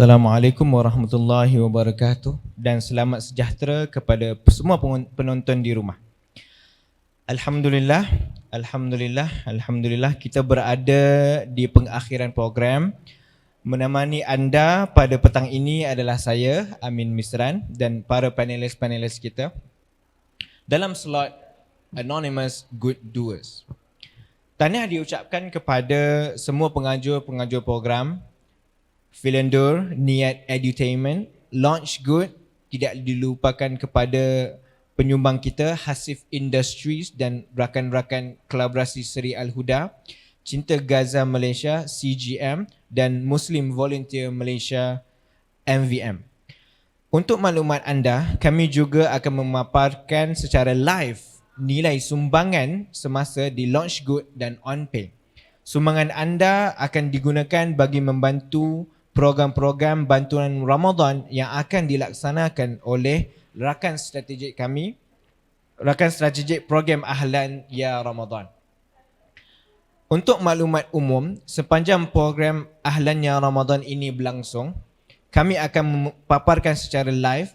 Assalamualaikum warahmatullahi wabarakatuh dan selamat sejahtera kepada semua penonton di rumah. Alhamdulillah, Alhamdulillah kita berada di pengakhiran program. Menemani anda pada petang ini adalah saya, Amin Misran, dan para panelis-panelis kita dalam slot Anonymous Good Doers. Tahniah diucapkan kepada semua pengajar-pengajar program, Philandur, Niat Edutainment, Launch Good, tidak dilupakan kepada penyumbang kita Hasif Industries dan rakan-rakan kolaborasi Seri Al-Huda, Cinta Gaza Malaysia CGM dan Muslim Volunteer Malaysia MVM. Untuk maklumat anda, kami juga akan memaparkan secara live nilai sumbangan semasa di Launch Good dan OnPay. Sumbangan anda akan digunakan bagi membantu program-program bantuan Ramadan yang akan dilaksanakan oleh rakan strategik kami, rakan strategik program Ahlan Ya Ramadan. Untuk maklumat umum, sepanjang program Ahlan Ya Ramadan ini berlangsung, kami akan memaparkan secara live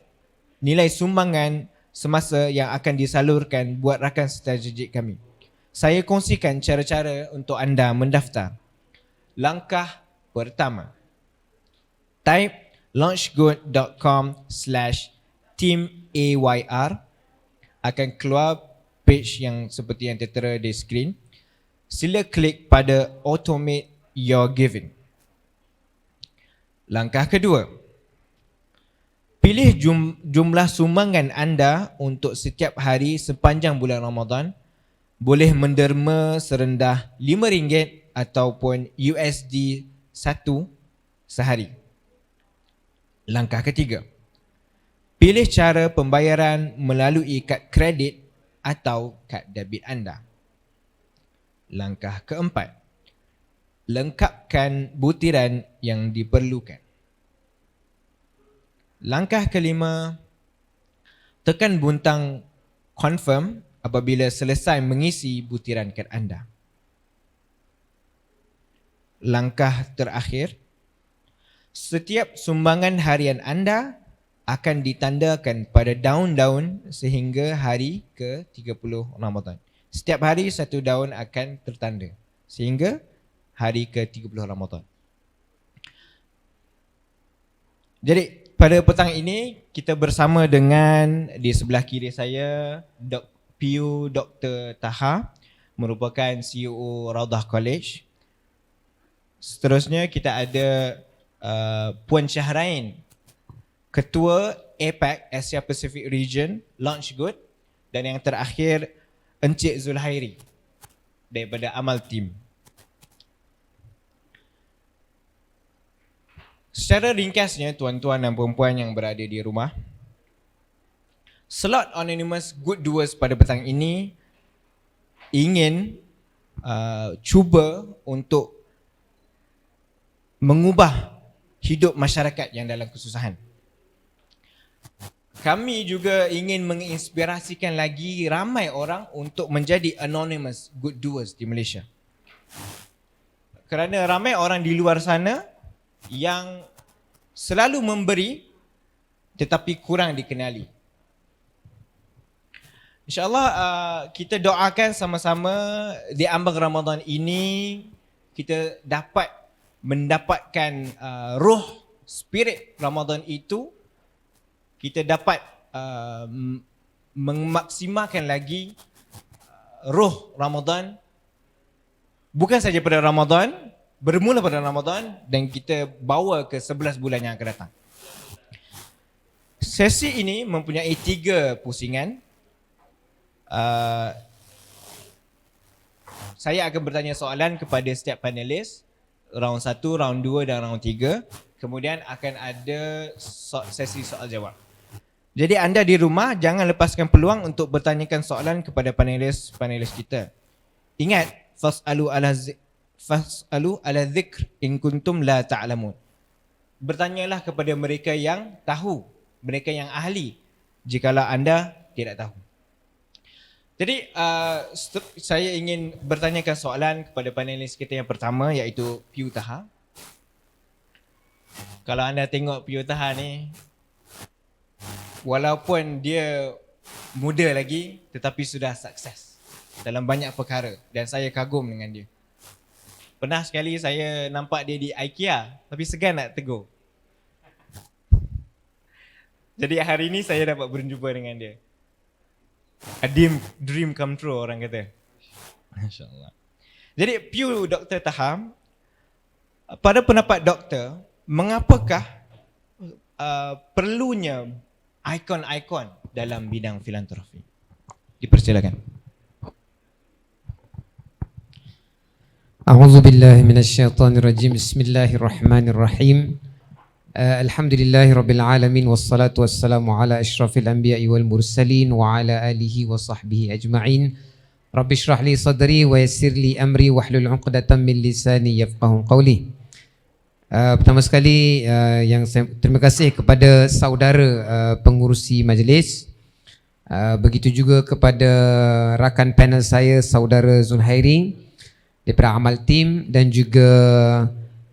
nilai sumbangan semasa yang akan disalurkan buat rakan strategik kami. Saya kongsikan cara-cara untuk anda mendaftar. Langkah pertama, type launchgood.com/teamAYR, akan keluar page yang seperti yang tertera di skrin. Sila klik pada automate your giving. Langkah kedua, pilih jumlah sumbangan anda untuk setiap hari sepanjang bulan Ramadan. Boleh menderma serendah RM5 ataupun USD 1 sehari. Langkah ketiga, pilih cara pembayaran melalui kad kredit atau kad debit anda. Langkah keempat, lengkapkan butiran yang diperlukan. Langkah kelima, tekan butang confirm apabila selesai mengisi butiran kad anda. Langkah terakhir, setiap sumbangan harian anda akan ditandakan pada daun-daun sehingga hari ke-30 Ramadan. Setiap hari satu daun akan tertanda sehingga hari ke-30 Ramadan. Jadi pada petang ini kita bersama dengan di sebelah kiri saya PU Dr. Taha, merupakan CEO Raudah College. Seterusnya kita ada Puan Syahrain, Ketua APAC Asia Pacific Region Launch Good, dan yang terakhir Encik Zulhairi daripada Amal Team. Secara ringkasnya, tuan-tuan dan puan-puan yang berada di rumah, slot Anonymous Good Doers pada petang ini ingin cuba untuk mengubah hidup masyarakat yang dalam kesusahan. Kami juga ingin menginspirasikan lagi ramai orang untuk menjadi Anonymous Good Doers di Malaysia. Kerana ramai orang di luar sana yang selalu memberi tetapi kurang dikenali. InsyaAllah kita doakan sama-sama di ambang Ramadan ini kita dapat mendapatkan roh spirit Ramadan itu, kita dapat memaksimalkan lagi roh Ramadan bukan saja pada Ramadan, bermula pada Ramadan dan kita bawa ke 11 bulan yang akan datang. Sesi ini mempunyai 3 pusingan. Saya akan bertanya soalan kepada setiap panelis, round 1, round 2 dan round 3. Kemudian akan ada sesi soal jawab. Jadi anda di rumah jangan lepaskan peluang untuk bertanyakan soalan kepada panelis kita. Ingat, fas'alu ala dzikr in kuntum la ta'lamun. Bertanyalah kepada mereka yang tahu, mereka yang ahli, jikalau anda tidak tahu. Jadi saya ingin bertanyakan soalan kepada panelis kita yang pertama, iaitu PU Taha. Kalau anda tengok Piyotaha ni, walaupun dia muda lagi tetapi sudah sukses dalam banyak perkara dan saya kagum dengan dia. Pernah sekali saya nampak dia di IKEA tapi segan nak tegur. Jadi hari ni saya dapat berjumpa dengan dia. A dream come true orang kata. Masya-Allah. Jadi Piyu Dr. Taha, pada pendapat doktor, mengapakah perlunya ikon-ikon dalam bidang filantropi? Dipersilakan. A'udzu billahi minasyaitonir rajim. Bismillahirrahmanirrahim. Alhamdulillahirabbil alamin wassalatu wassalamu ala asyrafil anbiya'i wal mursalin wa ala alihi wa sahbihi ajma'in. Rabbi shrah li sadri wa yassir li amri wahlul 'uqdatam min lisani yafqahu qawli. Pertama sekali terima kasih kepada saudara pengurusi majlis. Begitu juga kepada rakan panel saya saudara Zulhairi daripada Amal Team dan juga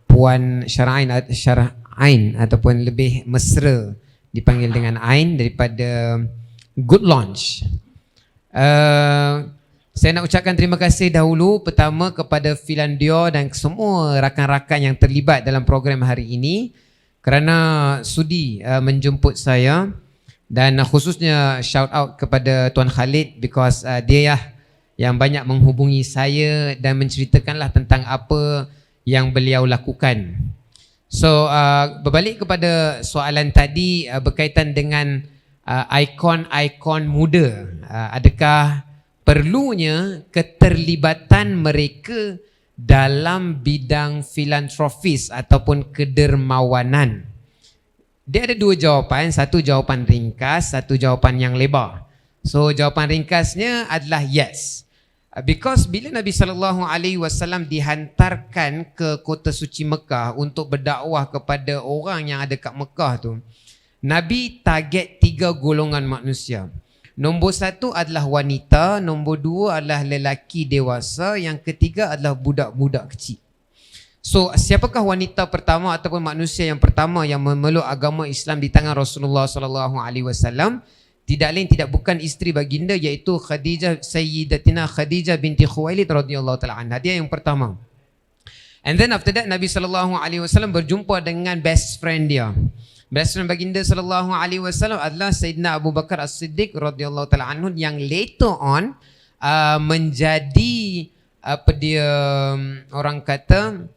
Puan Syara'ain ataupun lebih mesra dipanggil dengan Ain daripada Good Launch. Saya nak ucapkan terima kasih dahulu pertama kepada Filandio dan semua rakan-rakan yang terlibat dalam program hari ini kerana sudi menjemput saya, dan khususnya shout out kepada Tuan Khalid because dia yang banyak menghubungi saya dan menceritakanlah tentang apa yang beliau lakukan. So berbalik kepada soalan tadi berkaitan dengan ikon-ikon muda, adakah perlunya keterlibatan mereka dalam bidang filantropis ataupun kedermawanan? Dia ada dua jawapan, satu jawapan ringkas, satu jawapan yang lebar. So jawapan ringkasnya adalah yes. Because bila Nabi SAW dihantarkan ke kota suci Mekah untuk berdakwah kepada orang yang ada kat Mekah tu, Nabi target 3 golongan manusia. Nombor 1 adalah wanita, nombor 2 adalah lelaki dewasa, yang ketiga adalah budak-budak kecil. So siapakah wanita pertama ataupun manusia yang pertama yang memeluk agama Islam di tangan Rasulullah SAW? Tidak lain tidak bukan isteri baginda, iaitu Khadijah, Sayyidatina Khadijah binti Khuwailid radhiyallahu taala anha. Dia yang pertama. And then after that Nabi SAW berjumpa dengan best friend dia. Best friend baginda SAW adalah Sayyidina Abu Bakar As-Siddiq radhiyallahu taala anhu, yang later on menjadi apa dia orang kata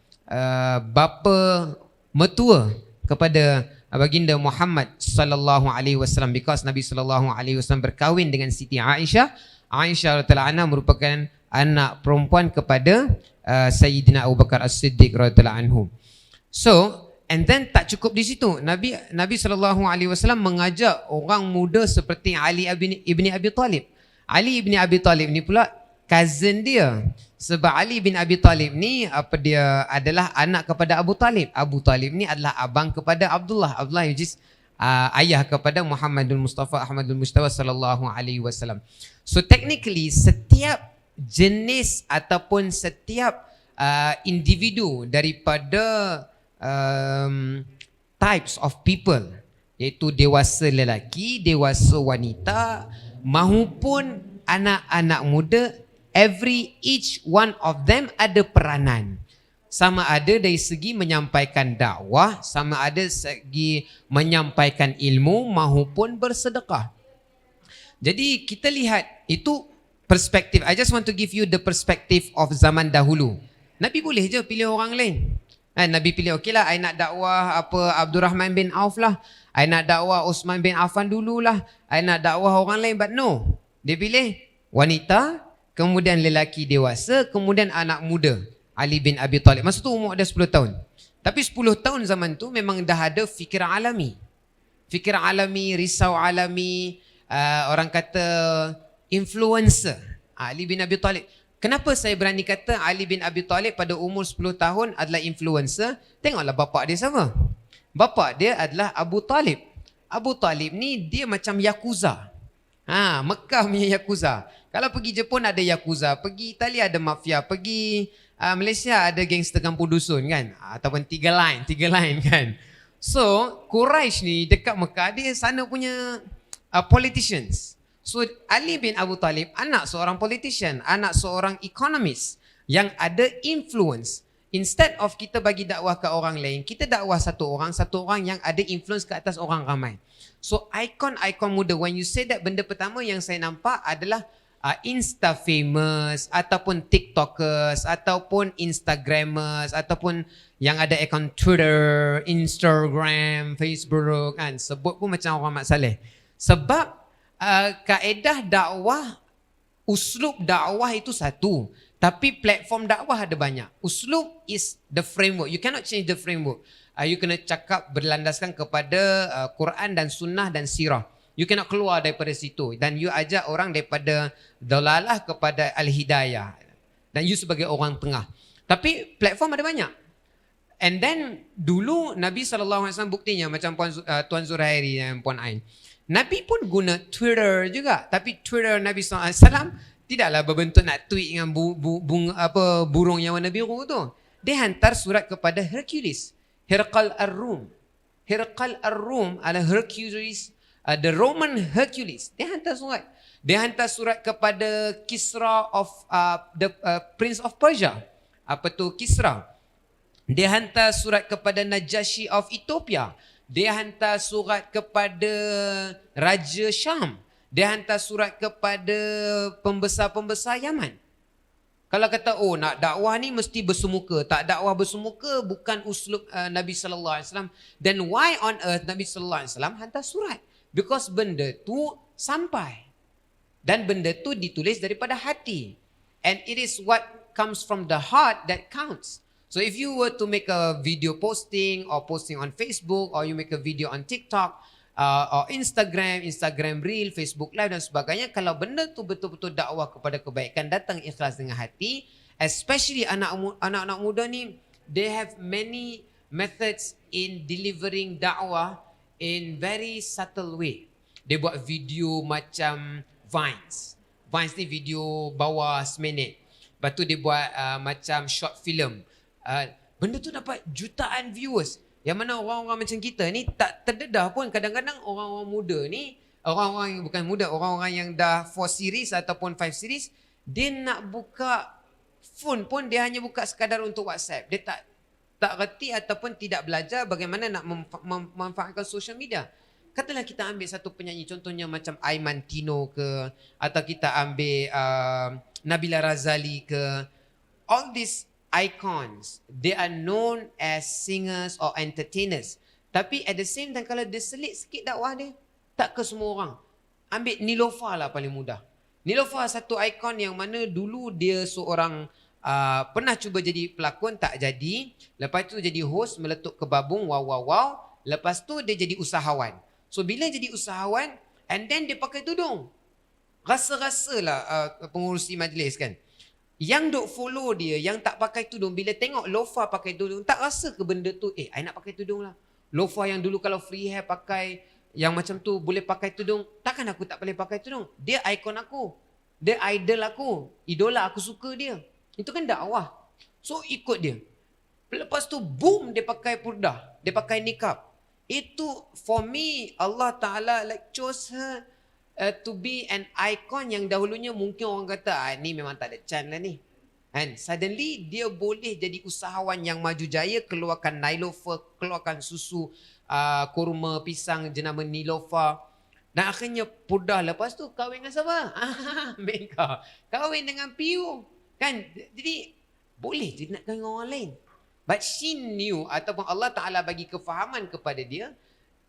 bapa mertua kepada baginda Muhammad sallallahu alaihi wasallam, because Nabi sallallahu alaihi wasallam berkahwin dengan Siti Aisyah. Aisyah radhiyallahu anha merupakan anak perempuan kepada Sayyidina Abu Bakar As-Siddiq radhiyallahu anhu. So and then tak cukup di situ, Nabi sallallahu alaihi wasallam mengajak orang muda seperti Ali ibni Abi Talib. Ali ibni Abi Talib ni pula cousin dia. Sebab Ali bin Abi Talib ni dia adalah anak kepada Abu Talib. Abu Talib ni adalah abang kepada Abdullah. Abdullah which is ayah kepada Muhammadul Mustafa Ahmadul Mustafa sallallahu alaihi wasallam. So technically setiap jenis ataupun setiap individu daripada types of people, iaitu dewasa lelaki, dewasa wanita mahupun anak-anak muda, each one of them ada peranan. Sama ada dari segi menyampaikan dakwah, sama ada segi menyampaikan ilmu mahupun bersedekah. Jadi kita lihat itu perspektif. I just want to give you the perspective of zaman dahulu. Nabi boleh je pilih orang lain. Nabi pilih, okey lah, I nak dakwah Abdul Rahman bin Auf lah, I nak dakwah Osman bin Affan dululah, I nak dakwah orang lain, but no. Dia pilih wanita, kemudian lelaki dewasa, kemudian anak muda, Ali bin Abi Talib. Masa tu umur ada 10 tahun. Tapi 10 tahun zaman tu memang dah ada fikir alami. Fikir alami, risau alami, orang kata influencer. Ali bin Abi Talib. Kenapa saya berani kata Ali bin Abi Talib pada umur 10 tahun adalah influencer? Tengoklah bapak dia sama. Bapak dia adalah Abu Talib. Abu Talib ni dia macam Yakuza. Mekah punya Yakuza. Kalau pergi Jepun ada Yakuza, pergi Itali ada mafia, pergi Malaysia ada gangster kampung dusun kan, ataupun tiga line kan. So Quraisy ni dekat Mekah dia sana punya politicians. So Ali bin Abu Talib anak seorang politician, anak seorang economist yang ada influence. Instead of kita bagi dakwah ke orang lain, kita dakwah satu orang yang ada influence ke atas orang ramai. So ikon-ikon muda, when you say that, benda pertama yang saya nampak adalah Insta famous ataupun TikTokers ataupun Instagrammers ataupun yang ada akaun Twitter, Instagram, Facebook kan, sebut pun macam orang Mat Saleh. Sebab kaedah dakwah, uslub dakwah itu satu, tapi platform dakwah ada banyak. Uslub is the framework. You cannot change the framework. You kena cakap berlandaskan kepada Quran dan sunnah dan sirah. You cannot keluar daripada situ. Dan you ajak orang daripada dalalah kepada al-hidayah. Dan you sebagai orang tengah. Tapi platform ada banyak. And then dulu Nabi SAW buktinya macam Tuan Zurairi dan Puan Ain. Nabi pun guna Twitter juga. Tapi Twitter Nabi SAW tidaklah berbentuk nak tweet dengan burung yang warna biru tu. Dia hantar surat kepada Hercules. Hirqal Ar-Rum. Hirqal Ar-Rum adalah Hercules, the Roman Hercules. Dia hantar surat. Dia hantar surat kepada Kisra of the Prince of Persia. Apa tu Kisra? Dia hantar surat kepada Najashi of Ethiopia. Dia hantar surat kepada Raja Syam. Dia hantar surat kepada pembesar-pembesar Yaman. Kalau kata nak dakwah ni mesti bersemuka, tak dakwah bersemuka bukan uslub Nabi sallallahu alaihi wasallam. Then why on earth Nabi sallallahu alaihi wasallam hantar surat? Because benda tu sampai. Dan benda tu ditulis daripada hati. And it is what comes from the heart that counts. So if you were to make a video posting or posting on Facebook, or you make a video on TikTok or Instagram Reel, Facebook Live dan sebagainya, kalau benda tu betul-betul dakwah kepada kebaikan, datang ikhlas dengan hati, especially anak-anak muda ni, they have many methods in delivering dakwah in very subtle way. Dia buat video macam Vines. Vines ni video bawah seminit. Lepas tu dia buat macam short film. Benda tu dapat jutaan viewers. Yang mana orang-orang macam kita ni tak terdedah pun. Kadang-kadang orang-orang muda ni, orang-orang yang bukan muda, orang-orang yang dah 4 series ataupun 5 series, dia nak buka phone pun dia hanya buka sekadar untuk WhatsApp. Dia tak reti ataupun tidak belajar bagaimana nak memanfaatkan social media. Katalah kita ambil satu penyanyi, contohnya macam Aiman Tino ke, atau kita ambil Nabila Razali ke. All these icons, they are known as singers or entertainers. Tapi at the same time, kalau dia selit sikit dakwah dia, tak ke semua orang. Ambil Niloufar lah paling mudah. Niloufar satu ikon yang mana dulu dia seorang pernah cuba jadi pelakon, tak jadi. Lepas tu jadi host, meletup ke babung, wow. Lepas tu dia jadi usahawan. So bila jadi usahawan, and then dia pakai tudung. Rasa-rasalah pengurusi majlis kan. Yang duk follow dia, yang tak pakai tudung, bila tengok Lofa pakai tudung, tak rasa ke benda tu, I nak pakai tudung lah. Lofa yang dulu kalau free hair pakai, yang macam tu boleh pakai tudung, takkan aku tak boleh pakai tudung? Dia ikon aku. Dia idol aku. Idola aku suka dia. Itu kan dakwah. So ikut dia. Lepas tu boom, dia pakai purdah. Dia pakai niqab. Itu for me, Allah Ta'ala like chose her to be an icon yang dahulunya mungkin orang kata ni memang tak ada chance lah ni. And suddenly dia boleh jadi usahawan yang maju jaya, keluarkan Niloufar, keluarkan susu kurma pisang jenama Niloufar. Dan akhirnya purdah. Lepas tu kahwin dengan siapa? Mereka. Kahwin dengan Piu. Kan? Jadi boleh je nak kahwin dengan orang lain. But she knew, ataupun Allah Ta'ala bagi kefahaman kepada dia,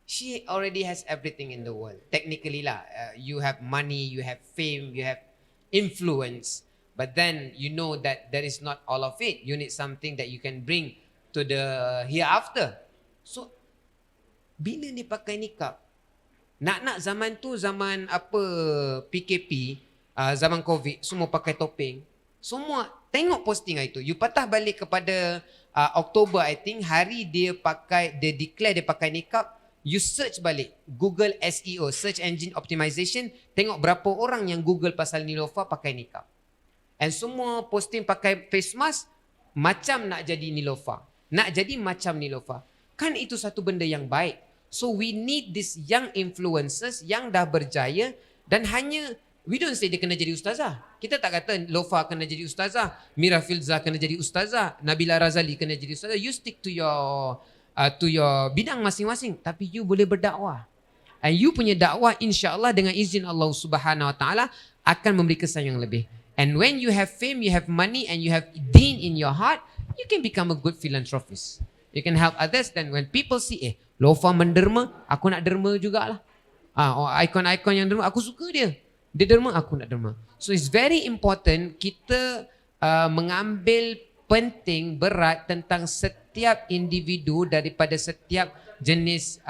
she already has everything in the world. Technically lah, you have money, you have fame, you have influence. But then you know that there is not all of it. You need something that you can bring to the hereafter. So, bila dia pakai niqab, nak zaman tu, zaman apa PKP, zaman COVID, semua pakai topeng. Semua tengok posting itu. You patah balik kepada Oktober, I think, hari dia declare dia pakai niqab. You search balik Google SEO, Search Engine Optimization, tengok berapa orang yang Google pasal Niloufar pakai niqab. And semua posting pakai face mask, macam nak jadi Niloufar. Nak jadi macam Niloufar. Kan itu satu benda yang baik. So we need this young influencers yang dah berjaya, dan hanya we don't say dia kena jadi ustazah. Kita tak kata Lofa kena jadi ustazah, Mira Filzah kena jadi ustazah, Nabila Razali kena jadi ustazah. You stick to your bidang masing-masing, tapi you boleh berdakwah. And you punya dakwah insya-Allah dengan izin Allah Subhanahu Wa Taala akan memberi kesan yang lebih. And when you have fame, you have money, and you have deen in your heart, you can become a good philanthropist. You can help others. Then when people see, Lofa menderma, aku nak derma jugalah. Ikon-ikon yang derma, aku suka dia. Dia derma, aku nak derma. So it's very important kita mengambil penting berat tentang setiap individu daripada setiap jenis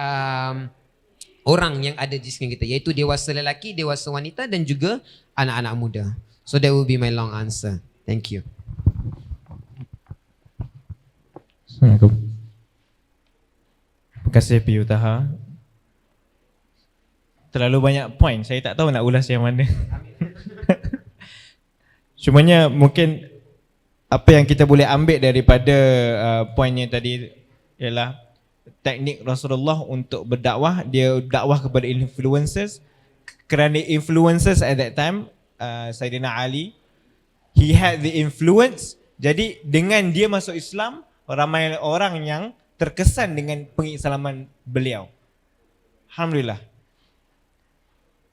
orang yang ada di sekeliling kita, iaitu dewasa lelaki, dewasa wanita, dan juga anak-anak muda. So that will be my long answer. Thank you. Assalamualaikum. Terima kasih P. Utaha. Terlalu banyak point, saya tak tahu nak ulas yang mana. Cumanya mungkin apa yang kita boleh ambil daripada poinnya tadi ialah teknik Rasulullah untuk berdakwah. Dia dakwah kepada influencers, kerana influencers at that time, Sayyidina Ali, he had the influence. Jadi dengan dia masuk Islam, ramai orang yang terkesan dengan pengislaman beliau. Alhamdulillah.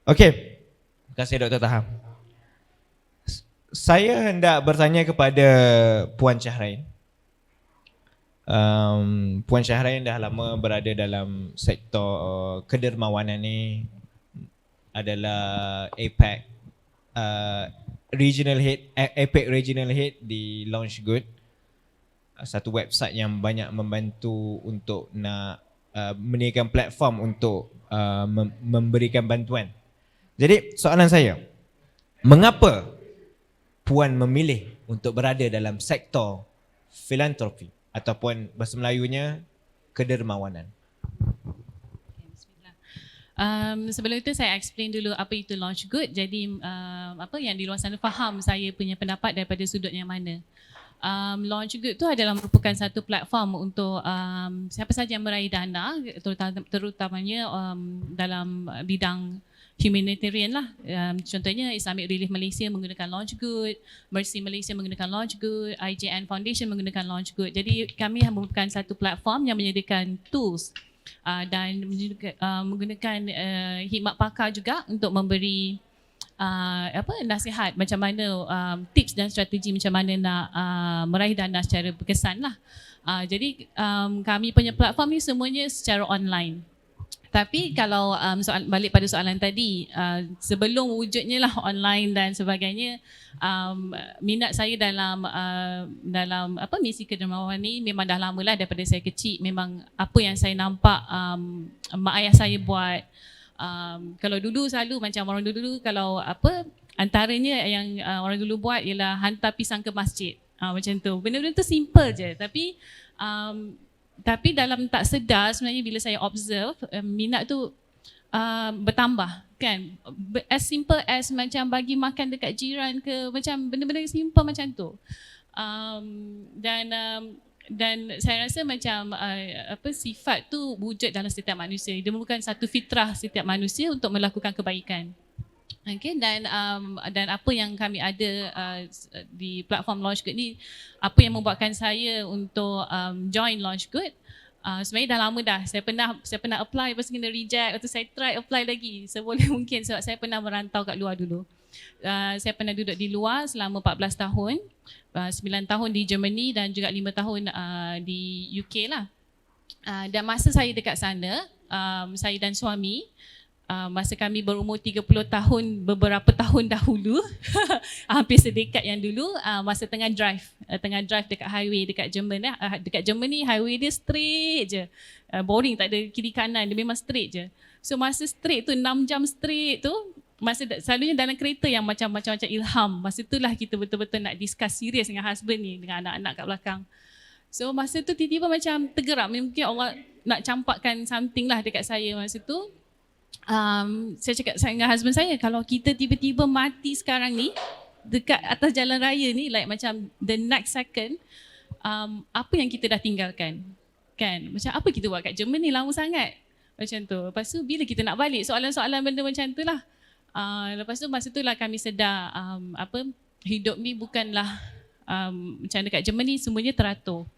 Okey. Terima kasih Dr. Taha. Saya hendak bertanya kepada Puan Syahrain. Puan Syahrain dah lama berada dalam sektor kedermawanan ni, adalah APAC Regional Head, APAC Regional Head di Launch Good, satu website yang banyak membantu untuk nak menyediakan platform untuk memberikan bantuan. Jadi soalan saya, mengapa Puan memilih untuk berada dalam sektor filantropi ataupun bahasa Melayunya kedermawanan? Sebelum itu saya explain dulu apa itu Launch Good. Jadi apa yang di luar sana faham saya punya pendapat daripada sudut yang mana. Launch Good tu adalah merupakan satu platform untuk siapa sahaja yang meraih dana, terutamanya dalam bidang humanitarian lah. Contohnya Islamic Relief Malaysia menggunakan Launch Good, Mercy Malaysia menggunakan Launch Good, IJN Foundation menggunakan Launch Good. Jadi kami merupakan satu platform yang menyediakan tools dan menggunakan khidmat pakar juga untuk memberi nasihat macam mana, tips dan strategi macam mana nak meraih dana secara berkesan lah. Jadi kami punya platform ni semuanya secara online. Tapi kalau balik pada soalan tadi, sebelum wujudnya lah online dan sebagainya, minat saya dalam misi kedermawanan ni memang dah lama lah, daripada saya kecil. Memang apa yang saya nampak mak ayah saya buat, kalau dulu selalu macam orang dulu kalau antaranya yang orang dulu buat ialah hantar pisang ke masjid, macam tu. Benda-benda tu simple je, tapi dalam tak sedar sebenarnya bila saya observe, minat tu bertambah kan. As simple as macam bagi makan dekat jiran ke, macam benda-benda simple macam tu. Dan saya rasa macam sifat tu wujud dalam setiap manusia. Dia merupakan satu fitrah setiap manusia untuk melakukan kebaikan. Okay, dan apa yang kami ada di platform Launch Good ni, apa yang membuatkan saya untuk join Launch Good, sebenarnya dah lama dah. Saya pernah apply, lepas kena reject. Lepas tu saya try apply lagi seboleh mungkin, sebab saya pernah merantau kat luar dulu. Saya pernah duduk di luar selama 14 tahun, 9 tahun di Germany dan juga 5 tahun di UK lah. Dan masa saya dekat sana, saya dan suami, masa kami berumur 30 tahun, beberapa tahun dahulu, hampir sedekat yang dulu, masa tengah drive dekat highway dekat Jerman, dekat Germany highway dia straight je, boring, tak ada kiri kanan, dia memang straight je. So masa straight tu, 6 jam straight tu, selalunya dalam kereta yang macam-macam ilham. Masa itulah kita betul-betul nak discuss serius dengan husband ni, dengan anak-anak kat belakang. So masa tu tiba-tiba macam tergerak, mungkin Allah nak campakkan something lah dekat saya masa tu. Saya cakap dengan husband saya, kalau kita tiba-tiba mati sekarang ni dekat atas jalan raya ni, like macam the next second, apa yang kita dah tinggalkan? Kan, macam apa kita buat kat Germany lama sangat. Macam tu. Lepas tu bila kita nak balik, soalan-soalan benda macam tu lah. Lepas tu masa tu lah kami sedar hidup ni bukanlah macam dekat Germany semuanya teratur.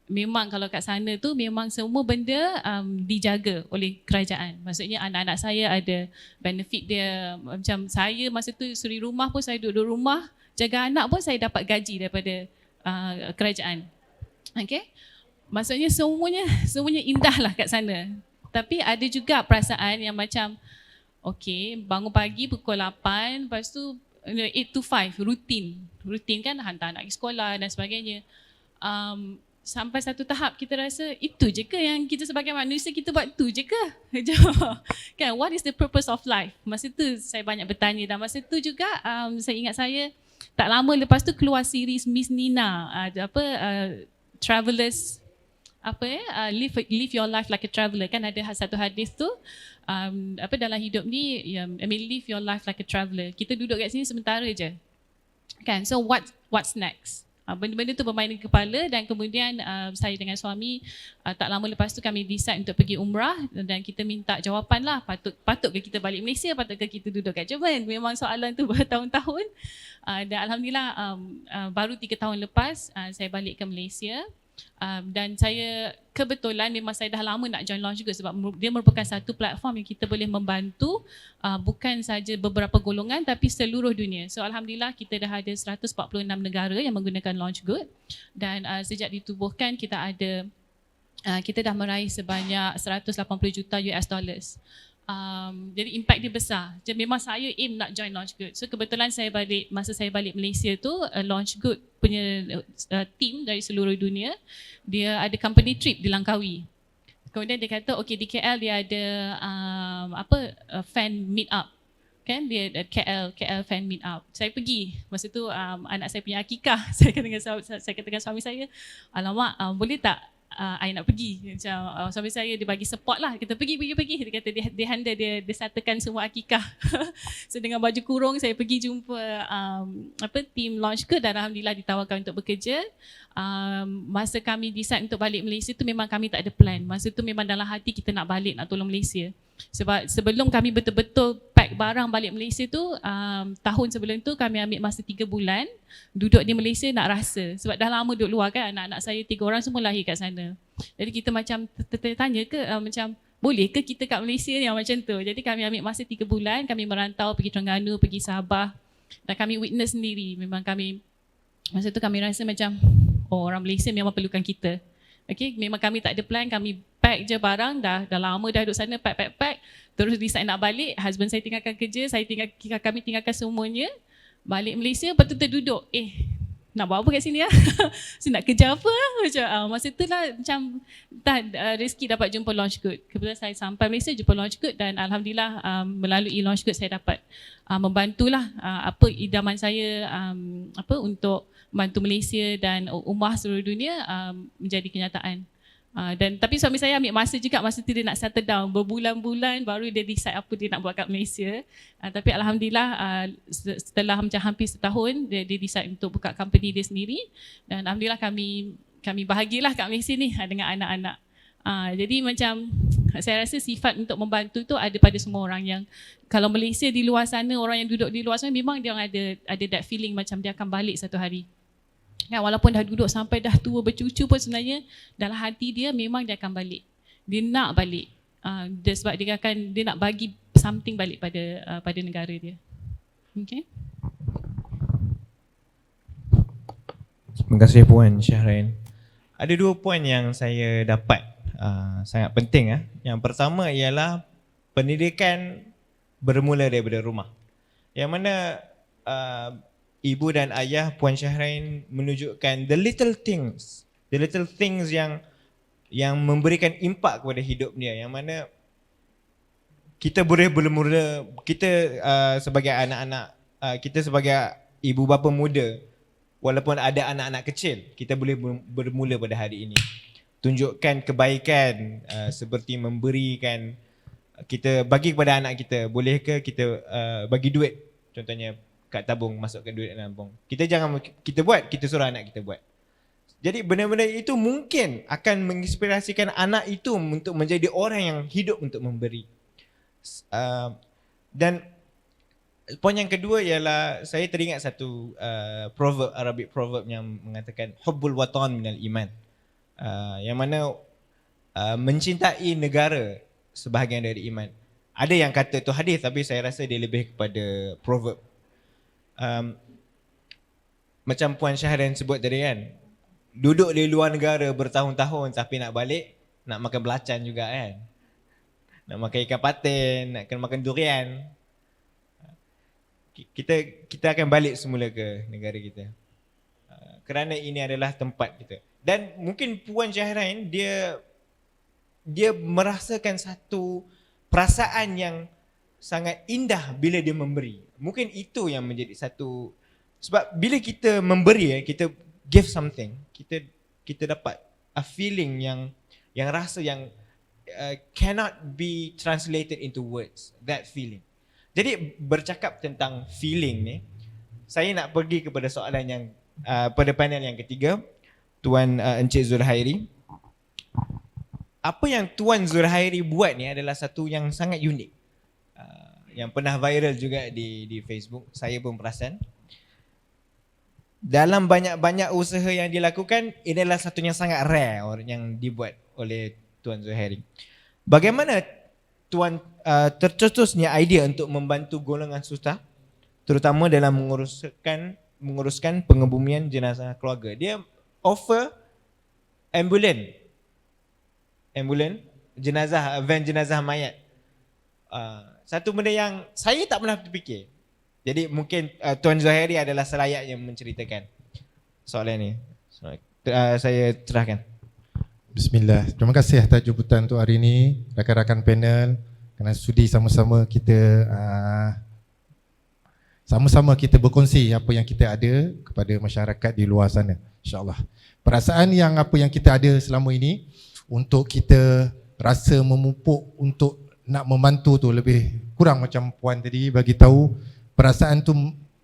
Memang kalau kat sana tu memang semua benda dijaga oleh kerajaan. Maksudnya anak-anak saya ada benefit dia. Macam saya masa tu suri rumah pun saya duduk rumah, jaga anak pun saya dapat gaji daripada kerajaan. Okay? Maksudnya semuanya indah lah kat sana. Tapi ada juga perasaan yang macam okay, bangun pagi pukul 8, lepas tu 8 to 5, rutin kan, hantar anak ke sekolah dan sebagainya. Sampai satu tahap kita rasa itu je ke yang kita sebagai manusia kita buat tu je ke? Kan, what is the purpose of life? Masa tu saya banyak bertanya dan masa tu juga saya ingat saya tak lama lepas tu keluar series Miss Nina, Travelers live your life like a traveller, kan ada satu hadis tu dalam hidup ni live your life like a traveller. Kita duduk kat sini sementara je kan, so what's next? Benda-benda tu bermain di kepala dan kemudian saya dengan suami tak lama lepas tu kami decide untuk pergi umrah dan kita minta jawapan lah, patut ke kita balik Malaysia, patut ke kita duduk kat Jerman. Memang soalan tu bertahun-tahun dan Alhamdulillah baru 3 tahun lepas saya balik ke Malaysia. Dan saya kebetulan memang saya dah lama nak join Launch Good sebab dia merupakan satu platform yang kita boleh membantu bukan saja beberapa golongan tapi seluruh dunia. So Alhamdulillah kita dah ada 146 negara yang menggunakan Launch Good dan sejak ditubuhkan kita dah meraih sebanyak 180 juta US dollars. Jadi impact dia besar. Jadi memang saya aim nak join Launch Good. So kebetulan masa saya balik Malaysia tu Launch Good punya team dari seluruh dunia, dia ada company trip di Langkawi. Kemudian dia kata okay, di KL dia ada fan meet up. Kan dia KL fan meet up. Saya pergi. Masa tu anak saya punya akikah. Saya kata dengan suami saya, alamak boleh tak I nak pergi. Macam suami saya dia bagi support lah. Kita pergi. Dia kata dia handle, dia settlekan semua akikah. So dengan baju kurung saya pergi jumpa team Launch Good dan Alhamdulillah ditawarkan untuk bekerja. Masa kami decide untuk balik Malaysia tu memang kami tak ada plan. Masa tu memang dalam hati kita nak balik, nak tolong Malaysia. Sebab sebelum kami betul-betul pack barang balik Malaysia tu, tahun sebelum tu kami ambil masa 3 bulan duduk di Malaysia nak rasa. Sebab dah lama duduk luar kan, anak-anak saya 3 orang semua lahir kat sana. Jadi kita macam tanya ke macam boleh ke kita kat Malaysia ni macam tu. Jadi kami ambil masa 3 bulan, kami merantau pergi Terengganu, pergi Sabah dan kami witness sendiri. Memang kami masa tu kami rasa macam orang Malaysia memang perlukan kita. Okay, memang kami tak ada plan, kami pack je barang, dah lama dah duduk sana, pack, terus decide nak balik, husband saya tinggalkan kerja, kami tinggalkan semuanya, balik Malaysia, lepas tu terduduk, nak buat apa kat sini lah? So, nak kerja apa lah? Macam, masa tu lah macam rezeki dapat jumpa Launch Good. Kebetulan saya sampai Malaysia jumpa Launch Good dan Alhamdulillah melalui Launch Good saya dapat membantulah apa idaman saya untuk membantu Malaysia dan ummah seluruh dunia menjadi kenyataan. Tapi suami saya ambil masa juga, masa tu dia nak settle down berbulan-bulan baru dia decide apa dia nak buat kat Malaysia. Tapi Alhamdulillah setelah macam hampir setahun dia decide untuk buka company dia sendiri dan Alhamdulillah kami bahagialah kat Malaysia ni dengan anak-anak. Jadi macam saya rasa sifat untuk membantu tu ada pada semua orang. Yang kalau Malaysia di luar sana, orang yang duduk di luar sana memang dia orang ada that feeling macam dia akan balik satu hari. Ya, walaupun dah duduk sampai dah tua bercucu pun sebenarnya dalam hati dia memang dia akan balik. Dia nak balik. Sebab dia nak bagi something balik pada negara dia. Okay. Terima kasih Puan Syahrain. Ada 2 poin yang saya dapat sangat penting. Yang pertama ialah pendidikan bermula daripada rumah. Yang mana ibu dan ayah Puan Syahrain menunjukkan the little things yang memberikan impak kepada hidup dia, yang mana kita boleh bermula, kita sebagai anak-anak, kita sebagai ibu bapa muda, walaupun ada anak-anak kecil, kita boleh bermula pada hari ini. Tunjukkan kebaikan seperti memberikan, kita bagi kepada anak kita. Boleh ke kita bagi duit, contohnya kat tabung, masukkan duit dalam tabung. Kita jangan kita buat, kita suruh anak kita buat. Jadi benda-benda itu mungkin akan menginspirasikan anak itu untuk menjadi orang yang hidup untuk memberi. Dan poin yang kedua ialah saya teringat satu proverb, Arabic proverb yang mengatakan hubbul watan minal iman. Yang mana mencintai negara sebahagian dari iman. Ada yang kata itu hadis, tapi saya rasa dia lebih kepada proverb. Macam Puan Syahrian sebut tadi kan, duduk di luar negara bertahun-tahun tapi nak balik, nak makan belacan juga kan. Nak makan ikan patin, nak kena makan durian. Kita akan balik semula ke negara kita. Kerana ini adalah tempat kita. Dan mungkin Puan Syahrian dia merasakan satu perasaan yang sangat indah bila dia memberi. Mungkin itu yang menjadi satu, sebab bila kita memberi, kita give something, kita dapat a feeling yang rasa yang cannot be translated into words, that feeling. Jadi bercakap tentang feeling ni, saya nak pergi kepada soalan yang pada panel yang ketiga, Tuan Encik Zulhairi. Apa yang Tuan Zulhairi buat ni adalah satu yang sangat unik, yang pernah viral juga di Facebook. Saya pun perasan. Dalam banyak-banyak usaha yang dilakukan, ini adalah satu yang sangat rare yang dibuat oleh Tuan Zulhairi. Bagaimana Tuan tercetusnya idea untuk membantu golongan susah, terutama dalam menguruskan pengebumian jenazah keluarga? Dia offer ambulans jenazah, van jenazah mayat. Satu benda yang saya tak pernah terfikir. Jadi mungkin Tuan Zulhairi adalah selayaknya menceritakan soalan ni. Saya serahkan. Bismillah. Terima kasih atas jemputan untuk hari ini, rakan-rakan panel, kerana sudi sama-sama kita berkongsi apa yang kita ada kepada masyarakat di luar sana, insya-Allah. Perasaan yang apa yang kita ada selama ini untuk kita rasa memupuk untuk nak membantu tu lebih kurang macam Puan tadi bagi tahu, perasaan tu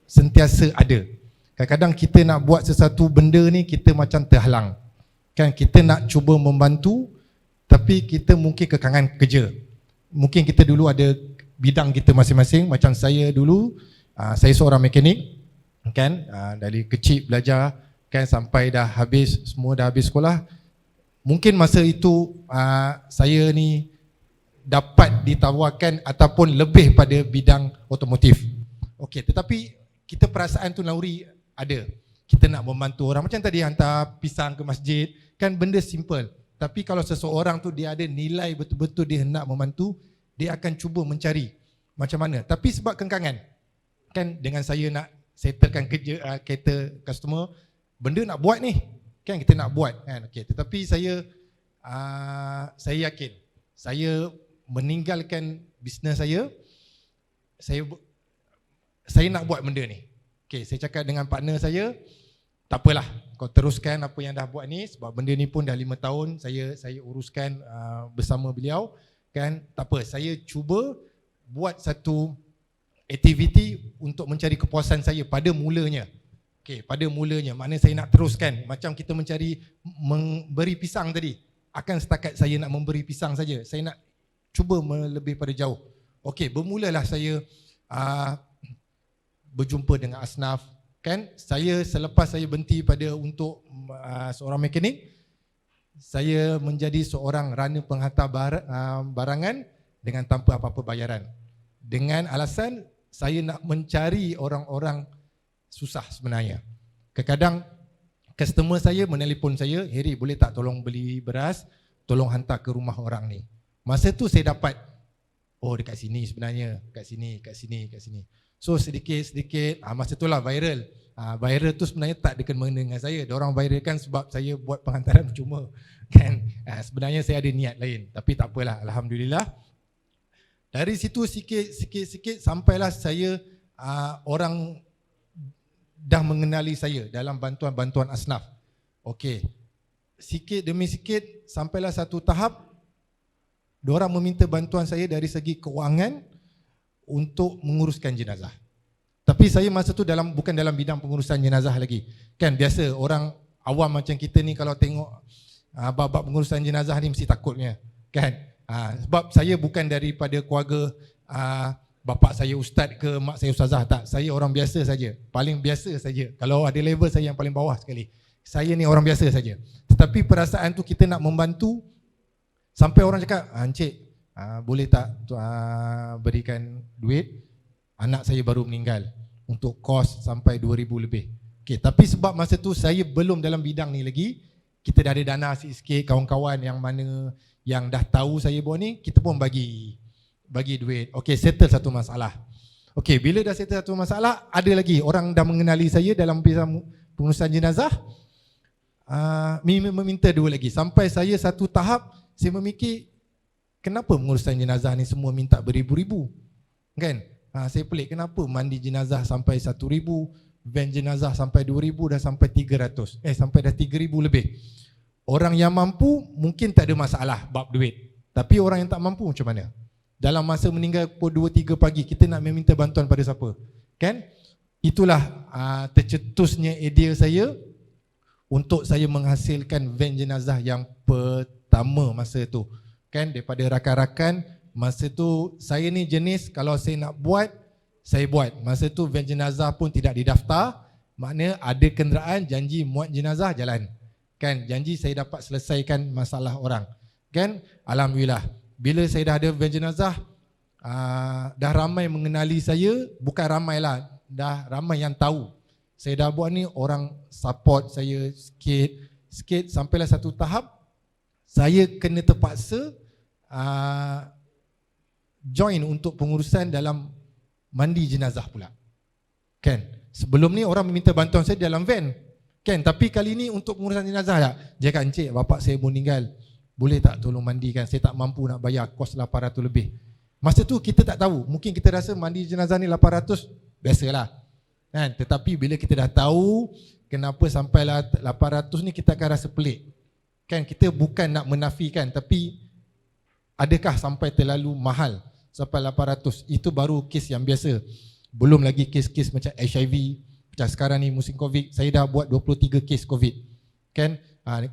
sentiasa ada. Kadang-kadang kita nak buat sesuatu benda ni kita macam terhalang. Kan kita nak cuba membantu tapi kita mungkin kekangan kerja. Mungkin kita dulu ada bidang kita masing-masing. Macam saya dulu, saya seorang mekanik kan, dari kecil belajar kan sampai dah habis, semua dah habis sekolah. Mungkin masa itu saya ni dapat ditawarkan ataupun lebih pada bidang otomotif. Okey, tetapi kita perasaan tu naluri ada. Kita nak membantu orang, macam tadi hantar pisang ke masjid, kan benda simple. Tapi kalau seseorang tu dia ada nilai betul-betul dia nak membantu, dia akan cuba mencari macam mana. Tapi sebab kengkangan, kan dengan saya nak settlekan kerja, kereta customer, benda nak buat ni, kan kita nak buat kan. Okey, tetapi saya yakin saya meninggalkan bisnes saya nak buat benda ni. Okey, saya cakap dengan partner saya, tak apalah, kau teruskan apa yang dah buat ni, sebab benda ni pun dah 5 tahun saya uruskan bersama beliau kan. Tak apa, saya cuba buat satu aktiviti untuk mencari kepuasan saya pada mulanya. Okey, pada mulanya, maknanya saya nak teruskan. Macam kita memberi pisang tadi, akan setakat saya nak memberi pisang saja. Saya nak cuba lebih pada jauh. Okey, bermulalah saya berjumpa dengan asnaf kan. Saya selepas saya berhenti pada untuk seorang mekanik, saya menjadi seorang runner penghantar barangan dengan tanpa apa-apa bayaran. Dengan alasan saya nak mencari orang-orang susah sebenarnya. Kadang-kadang customer saya menelpon saya, Heri boleh tak tolong beli beras, tolong hantar ke rumah orang ni. Masa tu saya dapat, oh dekat sini sebenarnya, kat sini. So sedikit-sedikit, masa tu lah viral. Viral tu sebenarnya tak ada kena dengan saya. Diorang viralkan sebab saya buat penghantaran percuma kan. Sebenarnya saya ada niat lain, tapi tak apalah, alhamdulillah. Dari situ sikit-sikit sampailah saya orang dah mengenali saya dalam bantuan-bantuan asnaf. Okey, sikit demi sikit sampailah satu tahap diorang meminta bantuan saya dari segi kewangan untuk menguruskan jenazah. Tapi saya masa tu bukan dalam bidang pengurusan jenazah lagi. Kan biasa orang awam macam kita ni kalau tengok bab-bab pengurusan jenazah ni mesti takutnya, kan? Sebab saya bukan daripada keluarga bapa saya ustaz ke mak saya ustazah, tak. Saya orang biasa saja, paling biasa saja. Kalau ada level saya yang paling bawah sekali. Saya ni orang biasa saja. Tetapi perasaan tu kita nak membantu sampai orang cakap, encik boleh tak berikan duit, anak saya baru meninggal, untuk kos sampai 2,000 lebih. Okay, tapi sebab masa tu saya belum dalam bidang ni lagi, kita dah ada dana sikit-sikit, kawan-kawan yang mana yang dah tahu saya buat ni, kita pun bagi duit. Okey, settle satu masalah. Okey, bila dah settle satu masalah, ada lagi orang dah mengenali saya dalam bidang pengurusan jenazah, meminta dua lagi. Sampai saya satu tahap, saya memikir, kenapa pengurusan jenazah ni semua minta beribu-ribu, kan? Saya pelik, kenapa mandi jenazah sampai 1,000, van jenazah sampai 2,000, dah sampai 300, sampai dah 3,000 lebih. Orang yang mampu mungkin tak ada masalah bab duit, tapi orang yang tak mampu macam mana? Dalam masa meninggal pukul 2-3 pagi, kita nak meminta bantuan pada siapa? Kan? Itulah tercetusnya idea saya untuk saya menghasilkan van jenazah yang pertama masa tu. Kan, daripada rakan-rakan, masa tu saya ni jenis kalau saya nak buat, saya buat. Masa tu van jenazah pun tidak didaftar, makna ada kenderaan, janji muat jenazah, jalan. Kan, janji saya dapat selesaikan masalah orang. Kan, alhamdulillah. Bila saya dah ada van jenazah, dah ramai mengenali saya, bukan ramai lah, dah ramai yang tahu. Saya dah buat ni, orang support saya sikit, sampailah satu tahap, saya kena terpaksa join untuk pengurusan dalam mandi jenazah pula. Kan, sebelum ni orang meminta bantuan saya dalam van. Kan, tapi kali ni untuk pengurusan jenazah tak. Dia kata, encik, bapak saya meninggal, boleh tak tolong mandikan? Saya tak mampu nak bayar, kos 800 lebih. Masa tu kita tak tahu, mungkin kita rasa mandi jenazah ni 800, biasalah. Kan? Tetapi bila kita dah tahu kenapa sampailah 800 ni, kita akan rasa pelik. Kan, kita bukan nak menafikan, tapi adakah sampai terlalu mahal sampai 800? Itu baru kes yang biasa. Belum lagi kes-kes macam HIV. Macam sekarang ni musim COVID, saya dah buat 23 kes COVID. Kan,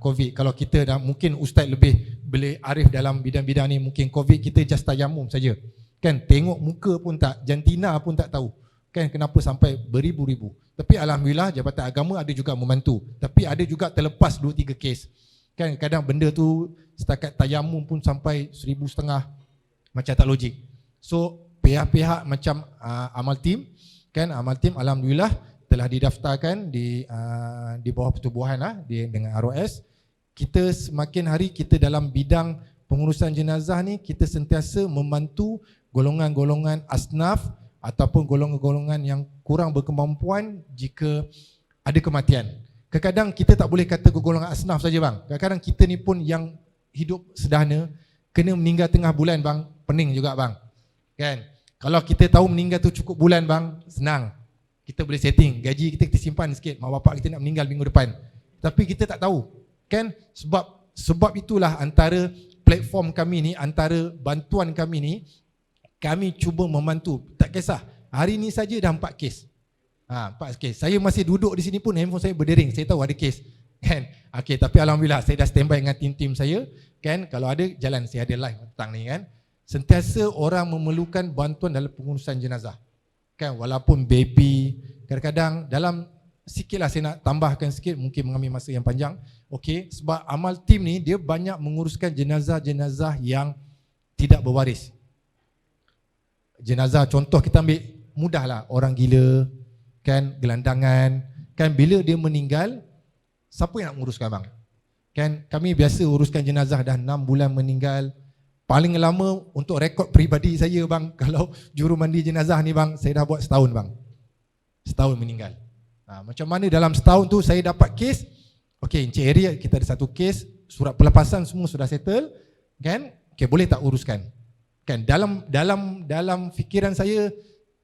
COVID, kalau kita dah, mungkin ustaz lebih boleh arif dalam bidang-bidang ni, mungkin COVID kita just tayamum saja. Kan, tengok muka pun tak, jantina pun tak tahu. Kan, kenapa sampai beribu-ribu. Tapi alhamdulillah Jabatan Agama ada juga membantu. Tapi ada juga terlepas 2-3 kes. Kan, kadang benda tu setakat tayamum pun sampai 1,500, macam tak logik. So pihak-pihak macam Amal Team, kan, Amal Team alhamdulillah telah didaftarkan di bawah pertubuhan dengan ROS. Kita semakin hari kita dalam bidang pengurusan jenazah ni, kita sentiasa membantu golongan-golongan asnaf ataupun golongan-golongan yang kurang berkemampuan jika ada kematian. Kadang-kadang kita tak boleh kata golongan asnaf saja bang. Kadang-kadang kita ni pun yang hidup sederhana, kena meninggal tengah bulan bang, pening juga bang. Kan? Kalau kita tahu meninggal tu cukup bulan bang, senang. Kita boleh setting, gaji kita simpan sikit, mak bapak kita nak meninggal minggu depan. Tapi kita tak tahu. Kan? Sebab itulah antara platform kami ni, antara bantuan kami ni, kami cuba membantu. Tak kisah, hari ni saja dah 4 kes. 4 kes. Saya masih duduk di sini pun handphone saya berdering. Saya tahu ada kes. Kan? Okey, tapi alhamdulillah saya dah standby dengan tim-tim saya. Kan? Kalau ada jalan, saya ada live petang ni kan. Sentiasa orang memerlukan bantuan dalam pengurusan jenazah. Kan, walaupun baby, kadang-kadang dalam sikitlah saya nak tambahkan sikit, mungkin mengambil masa yang panjang. Okey, sebab Amal Team ni dia banyak menguruskan jenazah-jenazah yang tidak berwaris. Jenazah contoh kita ambil mudahlah, orang gila, kan, gelandangan, kan, bila dia meninggal, siapa yang nak menguruskan bang? Kan, kami biasa uruskan jenazah dah 6 bulan meninggal. Paling lama untuk rekod peribadi saya bang, kalau juru mandi jenazah ni bang, saya dah buat setahun bang. Setahun meninggal. Macam mana dalam setahun tu saya dapat kes. Okey, Encik Harry, kita ada satu kes, surat pelepasan semua sudah settle. Kan? Okey, boleh tak uruskan? Kan, dalam fikiran saya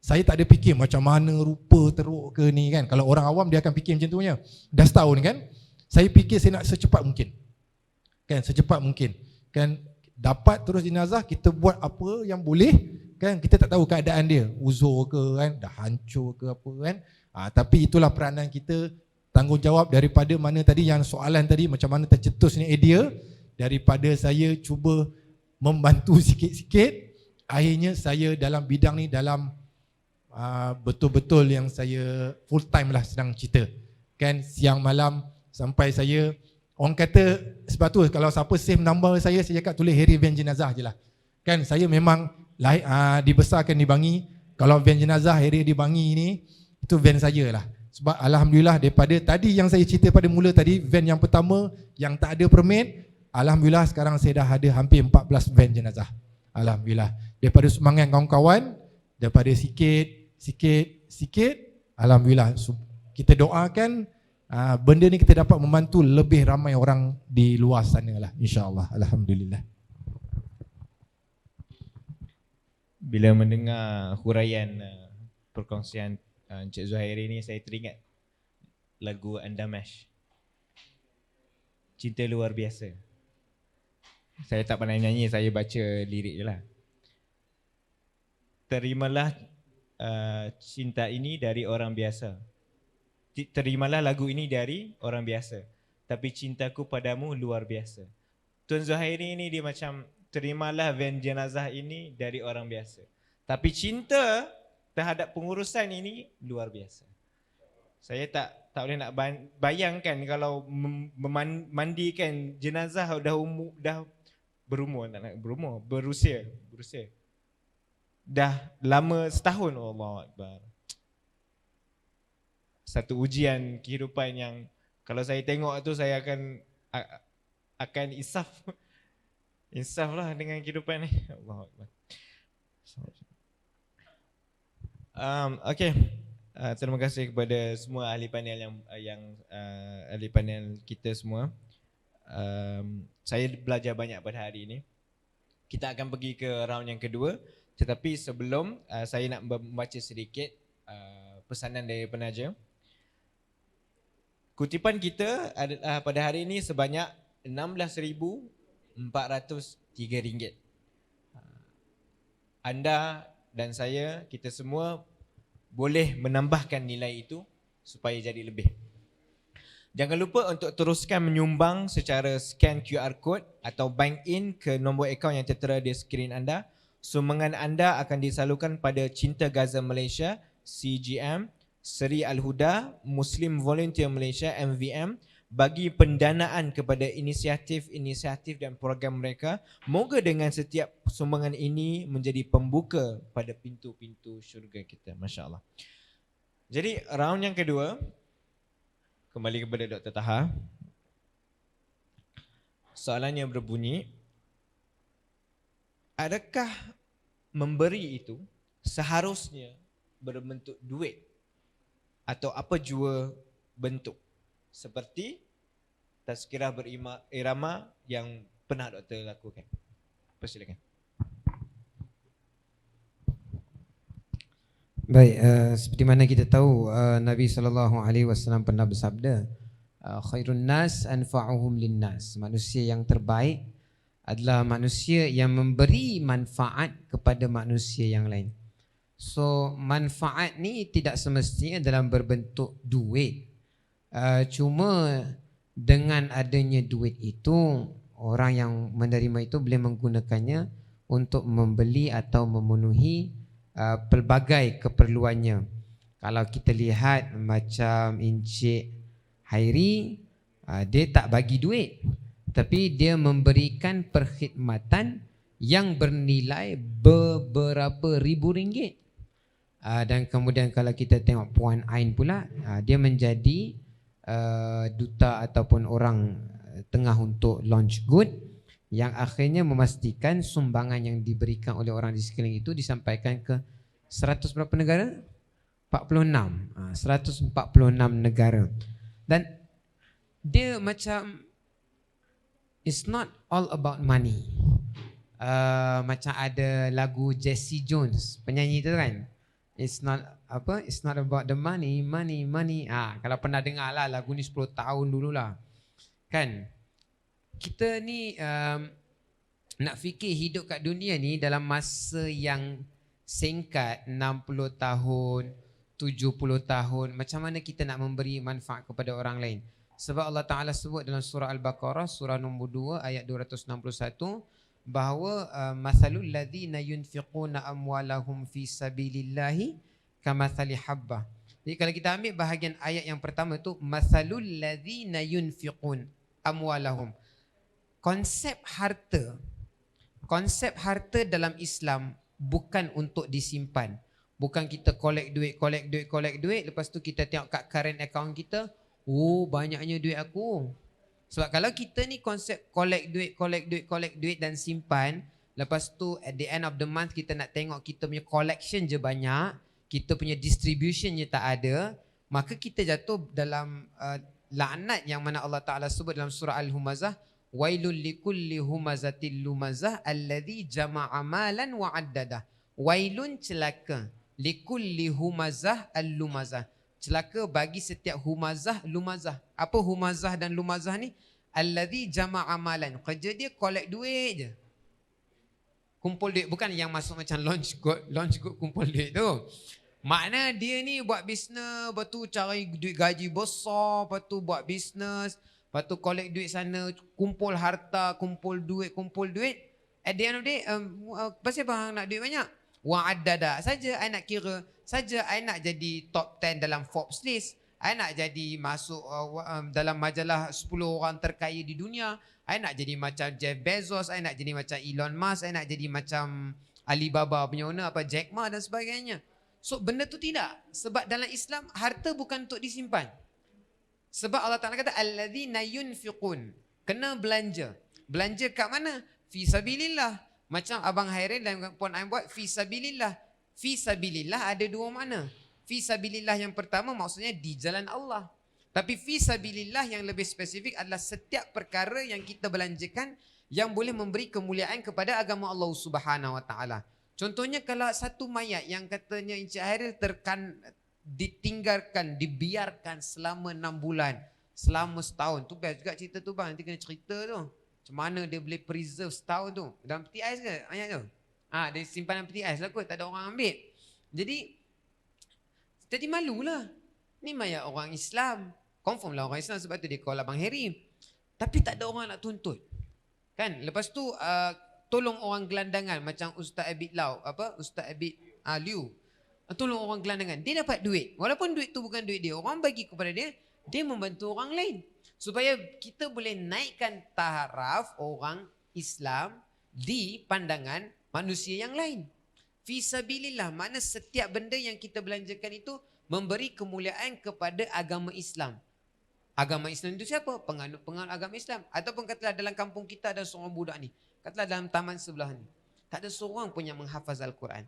tak ada fikir macam mana rupa teruk ke ni kan. Kalau orang awam dia akan fikir macam tu nya. Dah setahun kan. Saya fikir saya nak secepat mungkin. Kan, secepat mungkin. Kan, dapat terus jenazah, kita buat apa yang boleh. Kan, kita tak tahu keadaan dia, uzur ke kan, dah hancur ke apa kan. Tapi itulah peranan kita tanggungjawab daripada mana tadi yang soalan tadi, macam mana tercetusnya idea, daripada saya cuba membantu sikit-sikit, akhirnya saya dalam bidang ni dalam betul-betul yang saya full time lah sedang cerita. Kan siang malam sampai saya, orang kata sebab tu kalau siapa save number saya cakap tulis Harry Van Jenazah je lah. Kan saya memang dibesarkan di Bangi. Kalau van jenazah Harry di Bangi ni, itu van saya lah. Sebab alhamdulillah daripada tadi yang saya cerita pada mula tadi, van yang pertama yang tak ada permit, alhamdulillah sekarang saya dah ada hampir 14 van jenazah. Alhamdulillah. Daripada sumbangan kawan-kawan, daripada sikit, alhamdulillah kita doakan benda ni kita dapat membantu lebih ramai orang di luar sana lah, insya-Allah. Alhamdulillah. Bila mendengar huraian perkongsian Encik Zuhairi ni, saya teringat lagu Andamash, Cinta Luar Biasa. Saya tak pandai nyanyi, saya baca lirik je lah. Terimalah cinta ini dari orang biasa. Terimalah lagu ini dari orang biasa, tapi cintaku padamu luar biasa. Tuan Zuhairi ni dia macam, terimalah van jenazah ini dari orang biasa, tapi cinta terhadap pengurusan ini luar biasa. Saya tak boleh nak bayangkan kalau memandikan jenazah dah berusia dah lama setahun. Allahu Akbar. Satu ujian kehidupan yang kalau saya tengok tu saya akan insaf lah dengan kehidupan ni. Allahu Akbar. Okay. Terima kasih kepada semua ahli panel yang ahli panel kita semua. Saya belajar banyak pada hari ini. Kita akan pergi ke round yang kedua, tetapi sebelum saya nak membaca sedikit pesanan dari penaja. Kutipan kita adalah pada hari ini sebanyak RM16,403. Anda dan saya, kita semua boleh menambahkan nilai itu supaya jadi lebih. Jangan lupa untuk teruskan menyumbang secara scan QR code atau bank in ke nombor akaun yang tertera di skrin anda. Sumbangan anda akan disalurkan pada Cinta Gaza Malaysia, CGM, Seri Al-Huda, Muslim Volunteer Malaysia, MVM, bagi pendanaan kepada inisiatif-inisiatif dan program mereka. Moga dengan setiap sumbangan ini menjadi pembuka pada pintu-pintu syurga kita. Masya Allah. Jadi round yang kedua, kembali kepada Dr. Taha. Soalannya berbunyi, adakah memberi itu seharusnya berbentuk duit atau apa jua bentuk, seperti tazkirah berirama yang pernah doktor lakukan? Persilakan. Baik, seperti mana kita tahu, Nabi SAW pernah bersabda, khairun nas anfa'uhum linnas. Manusia yang terbaik adalah manusia yang memberi manfaat kepada manusia yang lain. So manfaat ni tidak semestinya dalam berbentuk duit. Cuma dengan adanya duit itu, orang yang menerima itu boleh menggunakannya untuk membeli atau memenuhi pelbagai keperluannya. Kalau kita lihat macam Encik Hairi, dia tak bagi duit, tapi dia memberikan perkhidmatan yang bernilai beberapa ribu ringgit. Dan kemudian kalau kita tengok Puan Ain pula, dia menjadi duta ataupun orang tengah untuk launch good, yang akhirnya memastikan sumbangan yang diberikan oleh orang di sekeliling itu disampaikan ke 100 berapa negara? 46. 146 negara. Dan dia macam, it's not all about money. Macam ada lagu Jesse Jones, penyanyi itu kan, it's not about the money. Kalau pernah dengar lah lagu ni 10 tahun dululah. Kan? Kita ni nak fikir hidup kat dunia ni dalam masa yang singkat, 60 tahun, 70 tahun, macam mana kita nak memberi manfaat kepada orang lain? Sebab Allah Ta'ala sebut dalam surah Al-Baqarah, surah nombor 2 ayat 261, bahawa masalul ladzina yunfiquna amwalahum fi sabilillahi kamathali habbah. Jadi kalau kita ambil bahagian ayat yang pertama tu, masalul ladzina yunfiqun amwalahum. Konsep harta dalam Islam bukan untuk disimpan. Bukan kita collect duit, lepas tu kita tengok kat current account kita, oh banyaknya duit aku. Sebab kalau kita ni konsep collect duit dan simpan, lepas tu at the end of the month kita nak tengok kita punya collection je banyak, kita punya distribution je tak ada, maka kita jatuh dalam laknat yang mana Allah Ta'ala sebut dalam surah Al-Humazah, wailul likulli humazatil lumazah alladhi jama'a malan wa addadah. Wailun, celaka, likulli humazah al-lumazah, celaka bagi setiap humazah lumazah. Apa humazah dan lumazah ni? Alladhi jama'a malan, kerja dia collect duit je, kumpul duit. Bukan yang masuk macam launch good kumpul duit tu. Makna dia ni buat bisnes, lepas tu cari duit gaji besar, lepas tu buat bisnes, lepas tu collect duit sana, kumpul harta, kumpul duit. At the end of the day, pasal bang nak duit banyak? Wa'addada saja, I nak kira saja, I nak jadi top 10 dalam Forbes list, I nak jadi masuk dalam majalah 10 orang terkaya di dunia, I nak jadi macam Jeff Bezos, I nak jadi macam Elon Musk, I nak jadi macam Alibaba punya owner, Jack Ma dan sebagainya. So benda tu tidak. Sebab dalam Islam harta bukan untuk disimpan. Sebab Allah Ta'ala kata alladzina yunfiqun, kena belanja. Belanja kat mana? Fi sabilillah. Macam Abang Hairil dan Puan Aim buat fi sabilillah. Fi sabilillah ada dua makna. Fi sabilillah yang pertama maksudnya di jalan Allah. Tapi fi sabilillah yang lebih spesifik adalah setiap perkara yang kita belanjakan yang boleh memberi kemuliaan kepada agama Allah Subhanahu Wa Ta'ala. Contohnya kalau satu mayat yang katanya Encik Hairil ditinggalkan, dibiarkan selama 6 bulan, selama setahun. Tu best juga cerita tu bang, nanti kena cerita tu. Macam mana dia boleh preserve setahun tu. Dalam peti ais ke ayat tu? Dia simpan dalam peti ais lah kot, tak ada orang ambil. Jadi malulah. Ni mayat orang Islam. Confirm lah orang Islam, sebab tu dia call Abang Harry. Tapi tak ada orang nak tuntut. Kan? Lepas tu tolong orang gelandangan macam Ustaz Abid Ustaz Abid Liu. Tolong orang gelandangan. Dia dapat duit. Walaupun duit tu bukan duit dia, orang bagi kepada dia, dia membantu orang lain. Supaya kita boleh naikkan taraf orang Islam di pandangan manusia yang lain. Fisabilillah, makna setiap benda yang kita belanjakan itu memberi kemuliaan kepada agama Islam. Agama Islam itu siapa? Penganut-penganut agama Islam. Ataupun katalah dalam kampung kita ada seorang budak ni. Katalah dalam taman sebelah ni. Tak ada seorang pun yang menghafaz Al-Quran.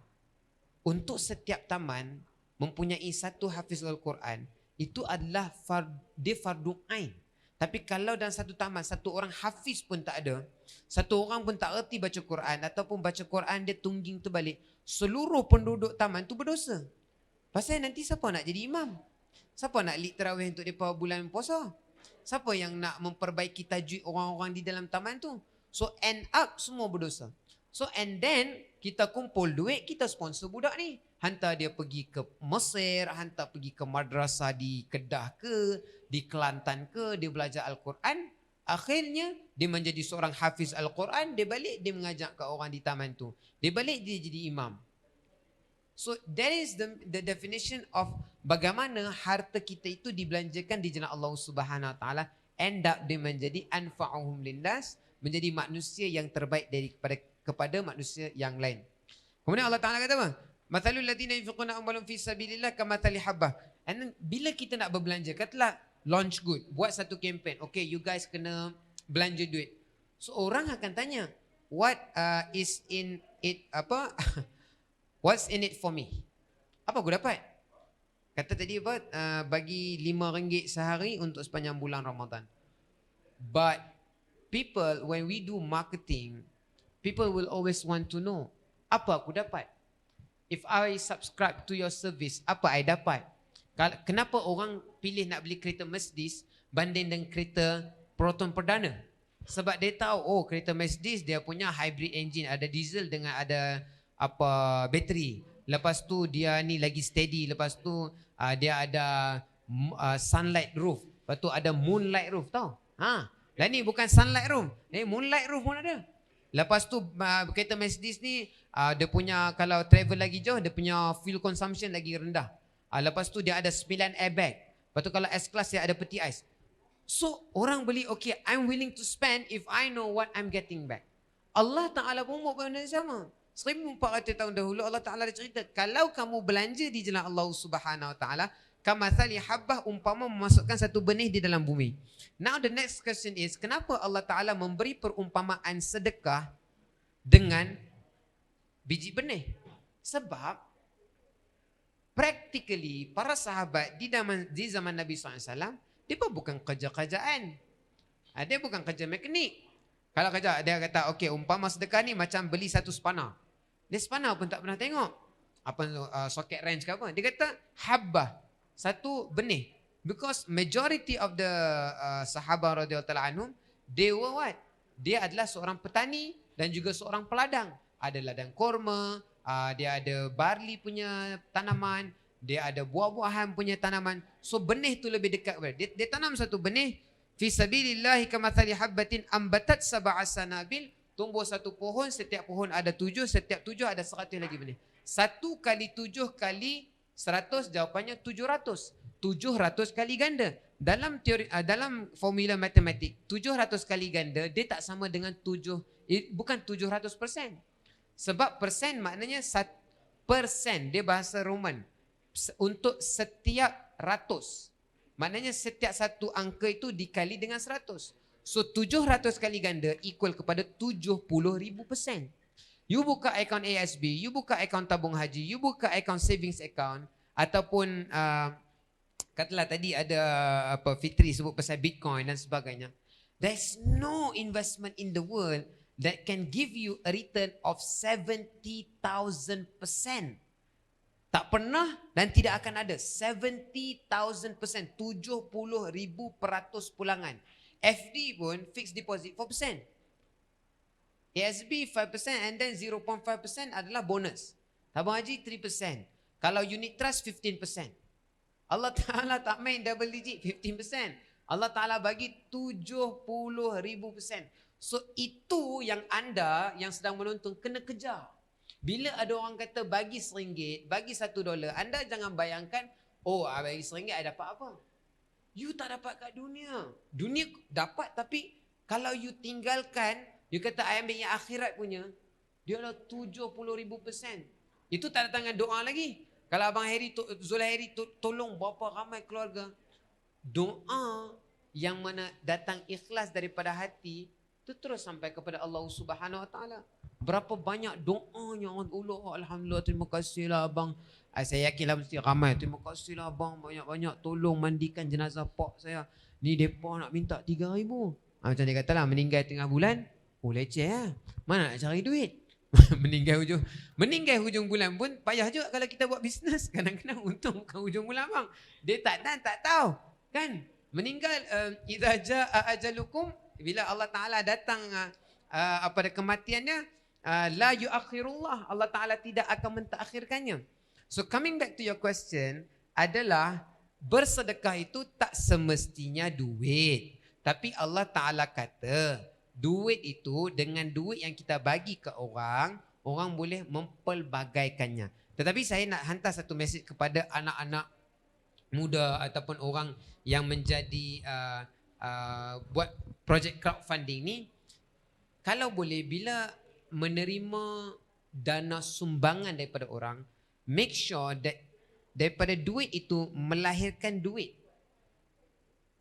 Untuk setiap taman mempunyai satu hafiz Al-Quran, itu adalah dia fardu ain. Tapi kalau dalam satu taman satu orang hafiz pun tak ada, satu orang pun tak erti baca Quran, ataupun baca Quran dia tungging terbalik, seluruh penduduk taman tu berdosa. Pasal nanti siapa nak jadi imam? Siapa nak lead tarawih untuk mereka bulan puasa? Siapa yang nak memperbaiki tajwid orang-orang di dalam taman tu? So end up semua berdosa. So and then kita kumpul duit, kita sponsor budak ni. Hantar dia pergi ke Mesir, hantar pergi ke madrasah di Kedah ke, di Kelantan ke, dia belajar Al-Quran. Akhirnya dia menjadi seorang hafiz Al-Quran, dia balik dia mengajak ke orang di taman tu. Dia balik dia jadi imam. So that is the definition of bagaimana harta kita itu dibelanjakan di jalan Allah Subhanahu Wa Taala, end up dia menjadi anfa'uhum linnas, menjadi manusia yang terbaik kepada manusia yang lain. Kemudian Allah Ta'ala kata apa? Mathalul ladzina yunfiquna amwalahum fi sabilillah kamathali habbah. And then bila kita nak berbelanja, katalah launch good, buat satu kempen. Okay, you guys kena belanja duit. So orang akan tanya, what is in it what's in it for me? Apa aku dapat? Kata tadi apa? Bagi RM5 sehari untuk sepanjang bulan Ramadan. But people, when we do marketing, people will always want to know, apa aku dapat? If I subscribe to your service, apa I dapat? Kenapa orang pilih nak beli kereta Mercedes banding dengan kereta Proton Perdana? Sebab dia tahu, kereta Mercedes dia punya hybrid engine, ada diesel dengan ada bateri. lepas tu dia ni lagi steady, lepas tu dia ada sunlight roof, lepas tu ada moonlight roof tau. Lah ni bukan sunlight roof, moonlight roof pun ada. Lepas tu kereta Mercedes ni dia punya kalau travel lagi jauh dia punya fuel consumption lagi rendah. Lepas tu dia ada 9 airbag. Lepas tu kalau S-Class dia ada peti ais. So orang beli, okay, I'm willing to spend if I know what I'm getting back. Allah Ta'ala pun buat benda yang sama. 1400 tahun dahulu Allah Ta'ala dah cerita, kalau kamu belanja di jalan Allah Subhanahu Wa Ta'ala, kamathali habbah, umpama memasukkan satu benih di dalam bumi. Now the next question is, kenapa Allah Ta'ala memberi perumpamaan sedekah dengan biji benih? Sebab practically para sahabat di zaman Nabi SAW, dia pun bukan kerja-kerjaan. Dia bukan kerja mekanik. Kalau kerja, dia kata, okay, umpama sedekah ni macam beli satu spana. Dia spana pun tak pernah tengok. Apa socket wrench ke apa. Dia kata, habbah, satu benih. Because majority of the sahabat radhiyallahu anhum, they were what? Dia adalah seorang petani dan juga seorang peladang. Ada ladang korma, dia ada barley punya tanaman, dia ada buah-buahan punya tanaman. So benih tu lebih dekat kepada dia tanam satu benih fi sabilillahi kamathali habbatin ambatat sab'a sanabil, tumbuh satu pohon, setiap pohon ada 7, setiap 7 ada 100 lagi benih. 1 kali 7 kali 100 jawapannya 700. 700 kali ganda. Dalam teori dalam formula matematik, 700 kali ganda dia tak sama dengan bukan 700%. Sebab persen maknanya persen, dia bahasa Roman. Untuk setiap ratus. Maknanya setiap satu angka itu dikali dengan 100. So 700 kali ganda equal kepada 70,000%. You buka akaun ASB, you buka akaun tabung haji, you buka akaun savings account, ataupun katalah tadi ada Fitri sebut pasal Bitcoin dan sebagainya. There's no investment in the world that can give you a return of 70,000%. Tak pernah dan tidak akan ada. 70,000%, 70,000% pulangan. FD pun fixed deposit 4%. ASB 5% and then 0.5% adalah bonus. Tabung haji 3%. Kalau unit trust 15%. Allah Ta'ala tak main double digit 15%. Allah Ta'ala bagi 70,000%. So itu yang anda yang sedang menonton kena kejar. Bila ada orang kata bagi RM1, bagi $1, anda jangan bayangkan, bagi RM1 I dapat apa? You tak dapat kat dunia. Dunia dapat tapi kalau you tinggalkan, you kata I ambil yang akhirat punya, dia adalah 70,000%. Itu tak datang dengan doa lagi. Kalau Abang Zulhairi tolong berapa ramai keluarga, doa yang mana datang ikhlas daripada hati, itu terus sampai kepada Allah Subhanahu Wa Taala. Berapa banyak doanya Allah, alhamdulillah, terima kasihlah abang. Saya yakinlah mesti ramai. Terima kasihlah abang, banyak-banyak tolong mandikan jenazah pak saya. Ni depa nak minta 3,000. Macam dia katalah, meninggal tengah bulan, leceh lah. Mana nak cari duit? meninggal hujung bulan pun payah juga kalau kita buat bisnes. Kadang-kadang untung bukan hujung bulan bang. Dia tak tahu kan. Meninggal idza jaa ajalukum, bila Allah Taala datang pada kematiannya, la yuakhirullah, Allah Taala tidak akan mentakhirkannya. So coming back to your question adalah bersedekah itu tak semestinya duit. Tapi Allah Taala kata duit itu dengan duit yang kita bagi ke orang boleh mempelbagaikannya. Tetapi saya nak hantar satu mesej kepada anak-anak muda ataupun orang yang menjadi buat projek crowdfunding ni. Kalau boleh, bila menerima dana sumbangan daripada orang, make sure that daripada duit itu melahirkan duit.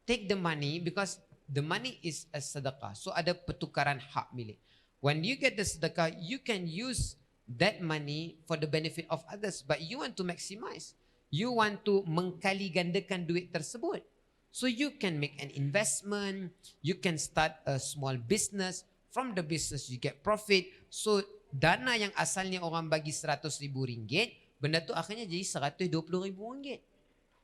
Take the money because the money is a sedekah. So ada pertukaran hak milik. When you get the sedekah, you can use that money for the benefit of others. But you want to maximize. You want to mengkali gandakan duit tersebut. So you can make an investment. You can start a small business. From the business you get profit. So dana yang asalnya orang bagi RM100,000, benda tu akhirnya jadi RM120,000.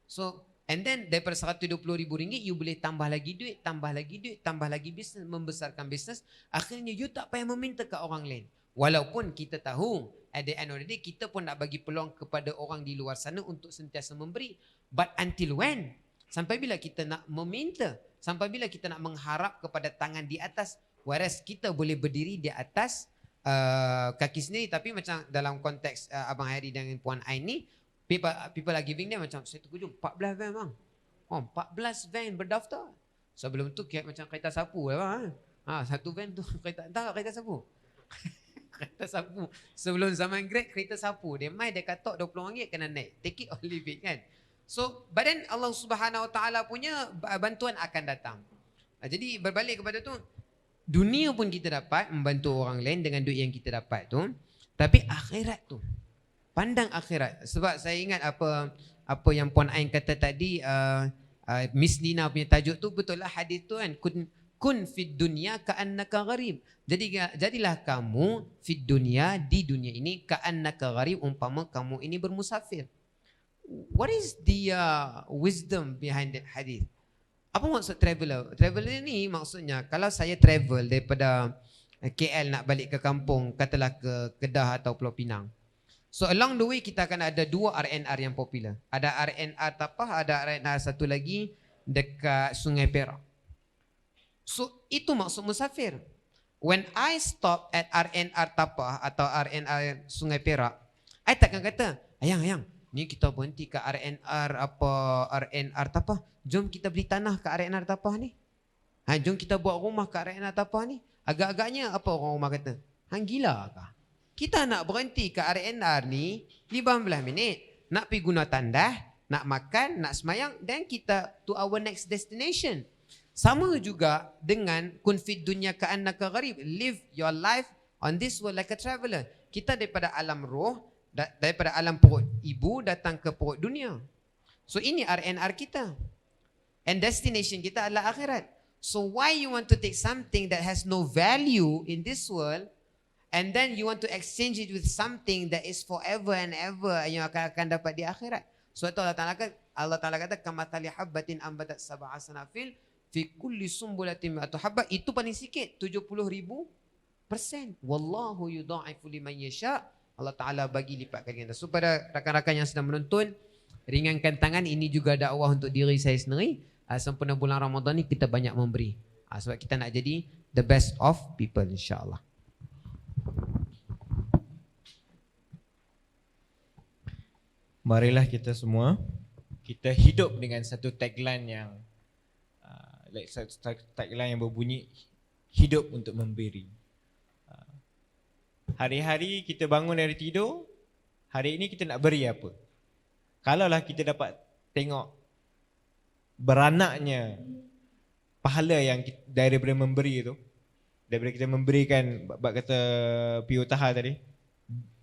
So and then daripada RM120,000 you boleh tambah lagi duit, tambah lagi bisnes, membesarkan bisnes. Akhirnya you tak payah meminta ke orang lain. Walaupun kita tahu at the end of the day kita pun nak bagi peluang kepada orang di luar sana untuk sentiasa memberi. But until when? Sampai bila kita nak meminta? Sampai bila kita nak mengharap kepada tangan di atas? Whereas kita boleh berdiri di atas kaki sendiri. Tapi macam dalam konteks Abang Harry dan Puan Ain ni, people are giving dia macam, saya terkejut 14 van bang. 14 van berdaftar. Sebelum tu macam kereta sapu bang. Satu van tu kereta sapu. Kereta sapu. Sebelum zaman Grab, kereta sapu. Dia mai dia katok RM20 kena naik. Take it or leave it kan. So, but then Allah Subhanahu Wa Taala punya bantuan akan datang. Jadi berbalik kepada tu, dunia pun kita dapat membantu orang lain dengan duit yang kita dapat tu. Tapi akhirat tu, pandang akhirat. Sebab saya ingat apa yang Puan Ain kata tadi, Miss Nina punya tajuk tu betul lah hadis tu kan. Kun fid dunya ka'annaka gharib. Jadi jadilah kamu fid dunya, di dunia ini, ka'annaka gharib, umpama kamu ini bermusafir. What is the wisdom behind that hadith? Apa maksud traveller? Traveller ni maksudnya kalau saya travel daripada KL nak balik ke kampung, katalah ke Kedah atau Pulau Pinang. So along the way kita akan ada 2 RNR yang popular. Ada RNR Tapah, ada RNR satu lagi dekat Sungai Perak. So itu maksud musafir. When I stop at RNR Tapah atau RNR Sungai Perak, I takkan kata, ayang, ni kita berhenti ke RNR Tapah. Jom kita beli tanah ke RNR Tapah ni. Jom kita buat rumah ke RNR Tapah ni. Agak-agaknya apa orang rumah kata? Hang gila kah? Kita nak berhenti ke RNR ni 15 minit. Nak pergi guna tandas, nak makan, nak semayang, dan kita to our next destination. Sama juga dengan kun fid dunya ka'annaka gharib. Live your life on this world like a traveller. Kita daripada alam roh, daripada alam perut ibu datang ke perut dunia. So ini RNR kita. And destination kita adalah akhirat. So why you want to take something that has no value in this world and then you want to exchange it with something that is forever and ever yang akan dapat di akhirat? So itu Allah Ta'ala kata kamathali habbatin ambatat sab'a sanafil fi kulli sumbulatin mi'atu habba. Itu paling sikit 70,000%. Wallahu yudha'ifu liman yasha. Allah Ta'ala bagi lipat kali ganda. So pada rakan-rakan yang sedang menonton, ringankan tangan. Ini juga dakwah untuk diri saya sendiri. Sempena bulan Ramadan ni kita banyak memberi. Sebab kita nak jadi the best of people, insyaAllah. Marilah kita semua, kita hidup dengan satu tagline yang tagline yang berbunyi hidup untuk memberi. Hari-hari kita bangun dari tidur, hari ini kita nak beri apa? Kalaulah kita dapat tengok beranaknya pahala yang daripada memberi itu, daripada kita memberikan, bab kata P.O. Taha tadi,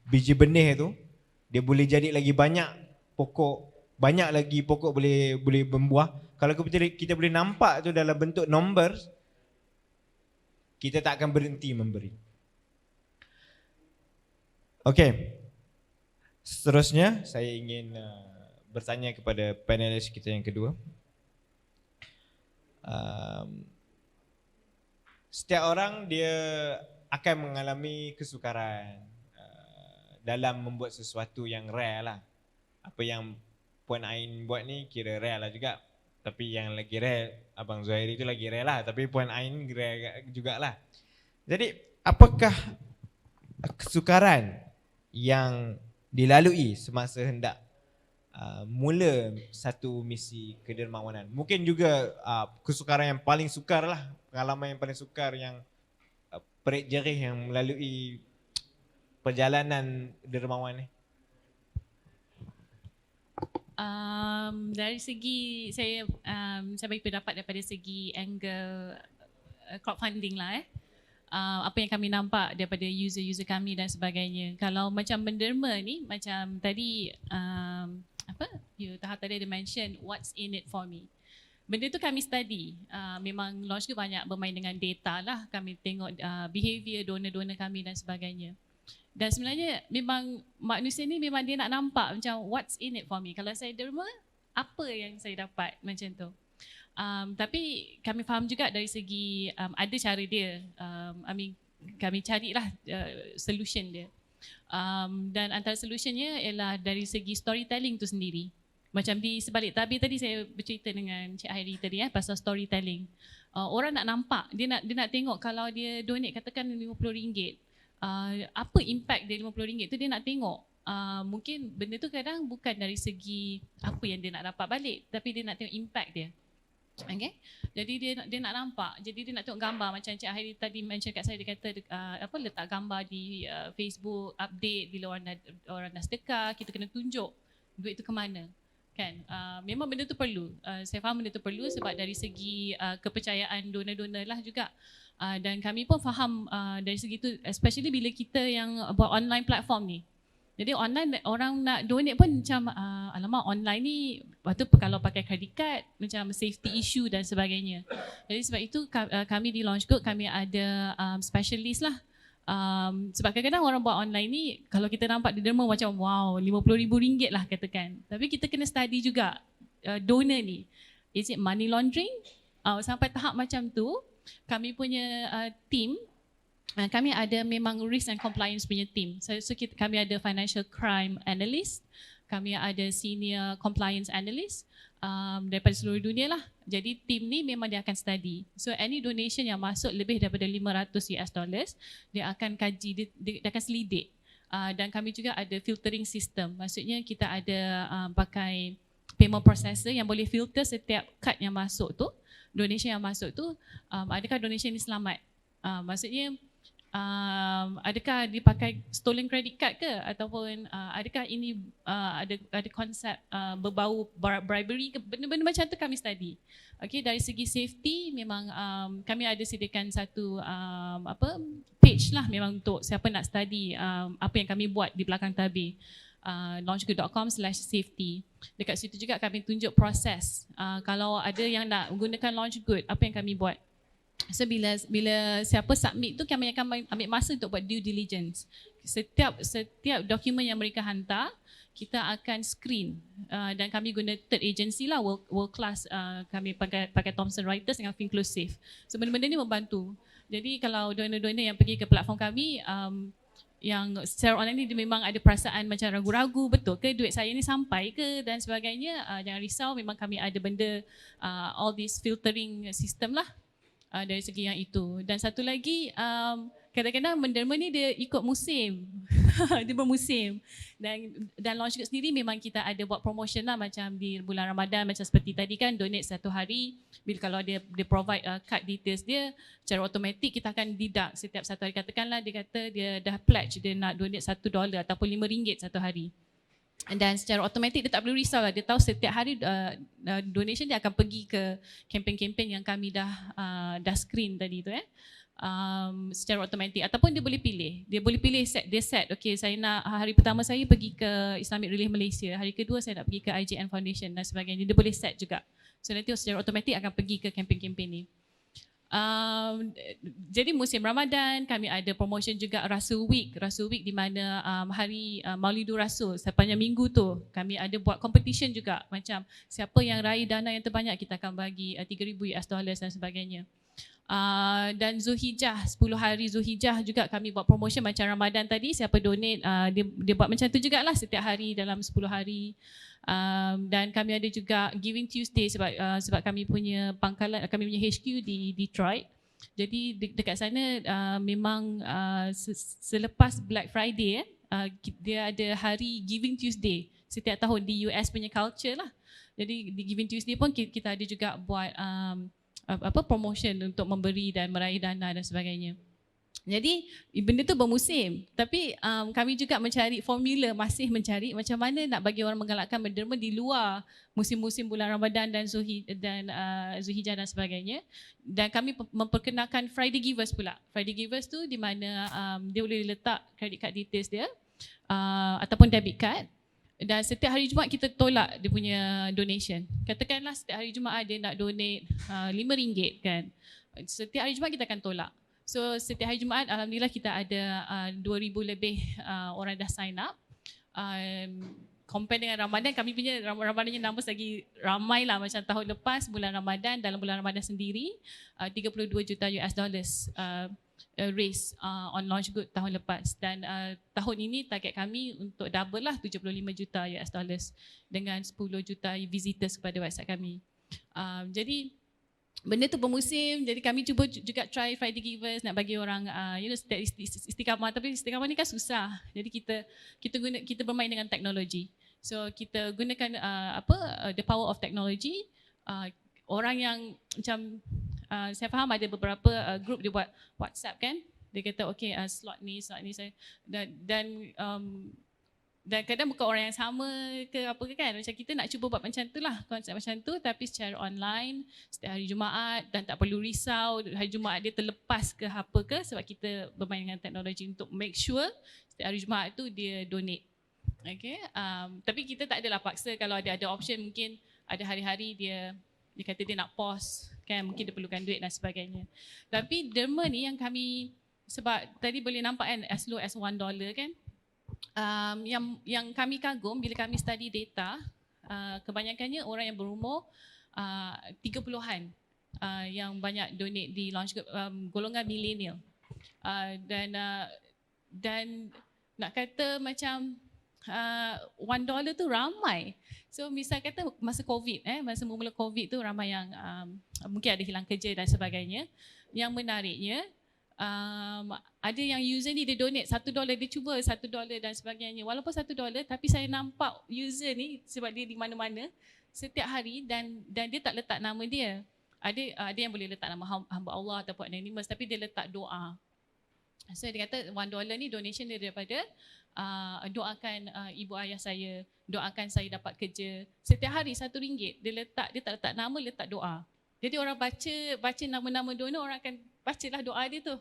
biji benih itu, dia boleh jadi lagi banyak pokok, banyak lagi pokok boleh membuah. Kalau kita boleh nampak tu dalam bentuk numbers, kita tak akan berhenti memberi. Okey. Seterusnya saya ingin bertanya kepada panelis kita yang kedua. Setiap orang dia akan mengalami kesukaran dalam membuat sesuatu yang rare lah. Apa yang Puan Ain buat ni kira rare lah juga. Tapi yang lagi rare, Abang Zuhairi tu lagi rare lah. Tapi Puan Ain rare jugalah. Jadi apakah kesukaran yang dilalui semasa hendak mula satu misi kedermawanan? Mungkin juga kesukaran yang paling sukar lah, pengalaman yang paling sukar yang perit jerih yang melalui perjalanan dermawan ni. Dari segi saya bagi pendapat daripada segi angle crowdfunding lah apa yang kami nampak daripada user-user kami dan sebagainya. Kalau macam menderma ni, macam tadi Taha tadi ada mention what's in it for me. Benda tu kami study. Memang launch tu banyak bermain dengan data lah. Kami tengok behavior donor-donor kami dan sebagainya. Dan sebenarnya memang manusia ni memang dia nak nampak macam what's in it for me. Kalau saya derma, apa yang saya dapat macam tu. Tapi kami faham juga dari segi ada cara dia. Kami carilah solution dia. Dan antara solutionnya ialah dari segi storytelling tu sendiri. Macam di sebalik tabir tadi saya bercerita dengan Cik Hairi tadi pasal storytelling. Orang nak nampak, dia nak tengok kalau dia donate katakan RM50, apa impact dia RM50 tu dia nak tengok. Mungkin benda tu kadang bukan dari segi apa yang dia nak dapat balik, tapi dia nak tengok impact dia. Okay, jadi dia nak nampak, jadi dia nak tengok gambar macam Cik Hairi tadi mention kat saya, dia kata letak gambar di Facebook, update bila orang dah sedekah, kita kena tunjuk duit tu ke mana. Kan, memang benda tu perlu. Saya faham benda tu perlu sebab dari segi kepercayaan donor-donor lah juga. Dan kami pun faham dari segi tu, especially bila kita yang buat online platform ni. Jadi online orang nak donate pun macam alamak online ni, lepas tu kalau pakai credit card macam safety issue dan sebagainya. Jadi sebab itu kami di Launch Good kami ada specialist lah. Sebab kadang-kadang orang buat online ni kalau kita nampak di derma macam wow RM50,000 lah katakan, tapi kita kena study juga donor ni, is it money laundering? Sampai tahap macam tu kami punya team, kami ada memang risk and compliance punya team. So kami ada financial crime analyst, kami ada senior compliance analyst daripada seluruh dunia lah. Jadi tim ni memang dia akan study. So any donation yang masuk lebih daripada $500, dia akan kaji, dia akan selidik. Dan kami juga ada filtering system. Maksudnya kita ada pakai payment processor yang boleh filter setiap kad yang masuk tu, donation yang masuk tu, adakah donation ni selamat. Maksudnya adakah dipakai stolen credit card ke, ataupun adakah ini ada konsep berbau bribery ke, benda-benda macam tu kami study. Okay, dari segi safety memang kami ada sediakan satu page lah memang untuk siapa nak study apa yang kami buat di belakang tabir. launchgood.com/safety. Dekat situ juga kami tunjuk proses. Kalau ada yang nak menggunakan Launch Good, apa yang kami buat. So bila siapa submit tu, kami akan ambil masa untuk buat due diligence. Setiap dokumen yang mereka hantar, kita akan screen dan kami guna third agency lah, world class. Kami pakai Thomson Reuters dengan Finclusive. So benda-benda ni membantu. Jadi kalau donor-donor yang pergi ke platform kami yang secara online ni, dia memang ada perasaan macam ragu-ragu, betul ke duit saya ni sampai ke dan sebagainya, jangan risau, memang kami ada benda all this filtering system lah. Dari segi yang itu. Dan satu lagi, kadang-kadang menderma ni dia ikut musim. Dia bermusim. Dan Launch Good sendiri memang kita ada buat promotion lah, macam di bulan Ramadan, macam seperti tadi kan, donate 1 hari, bila kalau dia provide card details dia, secara automatik kita akan deduct setiap 1 hari. Katakanlah dia kata dia dah pledge, dia nak donate $1 ataupun RM5 1 hari. Dan secara automatik dia tak perlu risau lah. Dia tahu setiap hari donation dia akan pergi ke kempen-kempen yang kami dah screen tadi tu secara automatik. Ataupun dia boleh pilih. Dia boleh pilih set. Okay, saya nak hari pertama saya pergi ke Islamic Relief Malaysia. Hari kedua saya nak pergi ke IJN Foundation dan sebagainya. Dia boleh set juga. So nanti secara automatik akan pergi ke kempen-kempen ni. Jadi musim Ramadan kami ada promotion juga Rasul Week di mana hari Maulidur Rasul sepanjang minggu tu kami ada buat competition juga, macam siapa yang raih dana yang terbanyak kita akan bagi $3,000 dan sebagainya. Dan Zulhijjah, 10 hari Zulhijjah juga kami buat promotion macam Ramadan tadi, siapa donate dia buat macam tu jugalah setiap hari dalam 10 hari. Dan kami ada juga Giving Tuesday sebab kami punya pangkalan, kami punya HQ di Detroit. Jadi dekat sana memang selepas Black Friday dia ada hari Giving Tuesday setiap tahun di US punya culture lah. Jadi di Giving Tuesday pun kita ada juga buat promotion untuk memberi dan meraih dana dan sebagainya. Jadi benda tu bermusim, tapi kami juga masih mencari macam mana nak bagi orang menggalakkan menderma di luar musim-musim bulan Ramadan dan Zulhijjah dan sebagainya. Dan kami memperkenalkan Friday Givers pula. Friday Givers tu di mana dia boleh letak credit card details dia ataupun debit card. Dan setiap hari Jumaat kita tolak dia punya donation. Katakanlah setiap hari Jumaat dia nak donate RM5 kan. Setiap hari Jumaat kita akan tolak. So setiap hari Jumaat alhamdulillah kita ada 2,000 lebih orang dah sign up. Compare dengan Ramadan, kami punya Ramadannya numbers lagi ramai lah, macam tahun lepas bulan Ramadan, dalam bulan Ramadan sendiri $32 juta. raise on Launch Good tahun lepas, dan tahun ini target kami untuk double lah, 75 juta US dollars dengan 10 juta visitors kepada website kami. Jadi benda tu bermusim, jadi kami cuba juga try Friday Givers, nak bagi orang istiqamah, tapi istiqamah ni kan susah. Jadi kita bermain dengan teknologi. So kita gunakan the power of technology. Orang yang macam saya faham ada beberapa group dia buat WhatsApp kan. Dia kata okay, slot ni saya dan kadang bukan orang yang sama ke apa ke kan. Macam kita nak cuba buat macam tu lah, konsep macam tu, tapi secara online setiap hari Jumaat, dan tak perlu risau hari Jumaat dia terlepas ke apa ke, sebab kita bermain dengan teknologi untuk make sure setiap hari Jumaat tu dia donate. Okay, tapi kita tak adalah paksa. Kalau ada option, mungkin ada hari-hari dia kata dia nak pause kan, mungkin dia perlukan duit dan sebagainya. Tapi derma ni yang kami, sebab tadi boleh nampak kan as low as $1 kan. Yang kami kagum bila kami study data, kebanyakannya orang yang berumur 30-an yang banyak donate di Launch Good, golongan milenial. Dan nak kata macam $1 tu ramai. So misal kata masa COVID, masa mula COVID tu ramai yang mungkin ada hilang kerja dan sebagainya. Yang menariknya, ada yang user ni dia donate $1, dia cuba $1 dan sebagainya. Walaupun $1, tapi saya nampak user ni sebab dia di mana-mana setiap hari, dan dia tak letak nama dia. Ada yang boleh letak nama hamba Allah ataupun anonymous, tapi dia letak doa. So dia kata $1 ni donation dia daripada doakan ibu ayah saya, doakan saya dapat kerja. Setiap hari RM1 dia tak letak nama, letak doa. Jadi orang baca nama-nama donor, orang akan bacalah doa dia tu.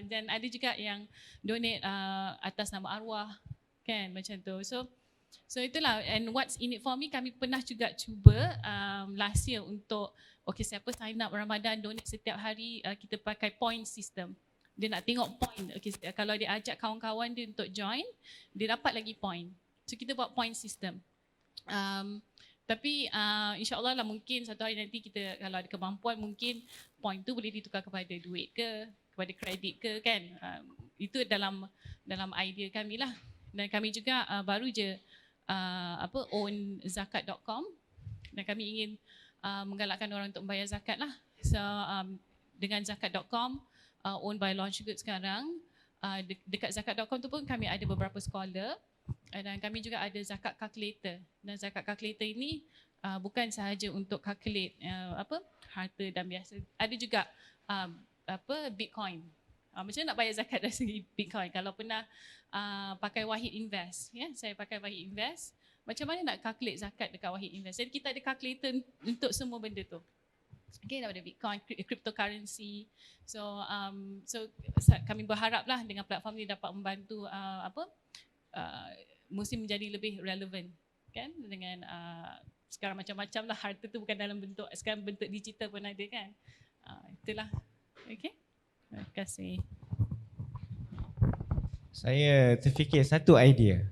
Dan ada juga yang donate atas nama arwah kan, macam tu. So itulah, and what's in it for me, kami pernah juga cuba last year untuk siapa sign up Ramadan donate setiap hari, kita pakai point system. Dia nak tengok point. Kalau dia ajak kawan-kawan dia untuk join, dia dapat lagi point. So kita buat point system. Tapi insyaAllah lah, mungkin satu hari nanti kita kalau ada kemampuan, mungkin point tu boleh ditukar kepada duit ke, kepada kredit ke kan. Itu dalam idea kami lah. Dan kami juga baru je own zakat.com, dan kami ingin menggalakkan orang untuk membayar zakat lah. So dengan zakat.com, owned by Launch Good sekarang, dekat zakat.com tu pun kami ada beberapa scholar. Dan kami juga ada zakat calculator. Dan zakat calculator ini bukan sahaja untuk calculate harta dan biasa. Ada juga Bitcoin. Macam mana nak bayar zakat dari segi Bitcoin? Kalau pernah pakai Wahid Invest, saya pakai Wahid Invest. Macam mana nak calculate zakat dekat Wahid Invest? Jadi kita ada calculator untuk semua benda tu. Okay, daripada Bitcoin, cryptocurrency. So kami berharaplah dengan platform ni dapat membantu musim menjadi lebih relevan kan, dengan sekarang macam-macam lah, harta tu bukan dalam bentuk, sekarang bentuk digital pun ada kan. Itulah. Okay, terima kasih. Saya terfikir satu idea.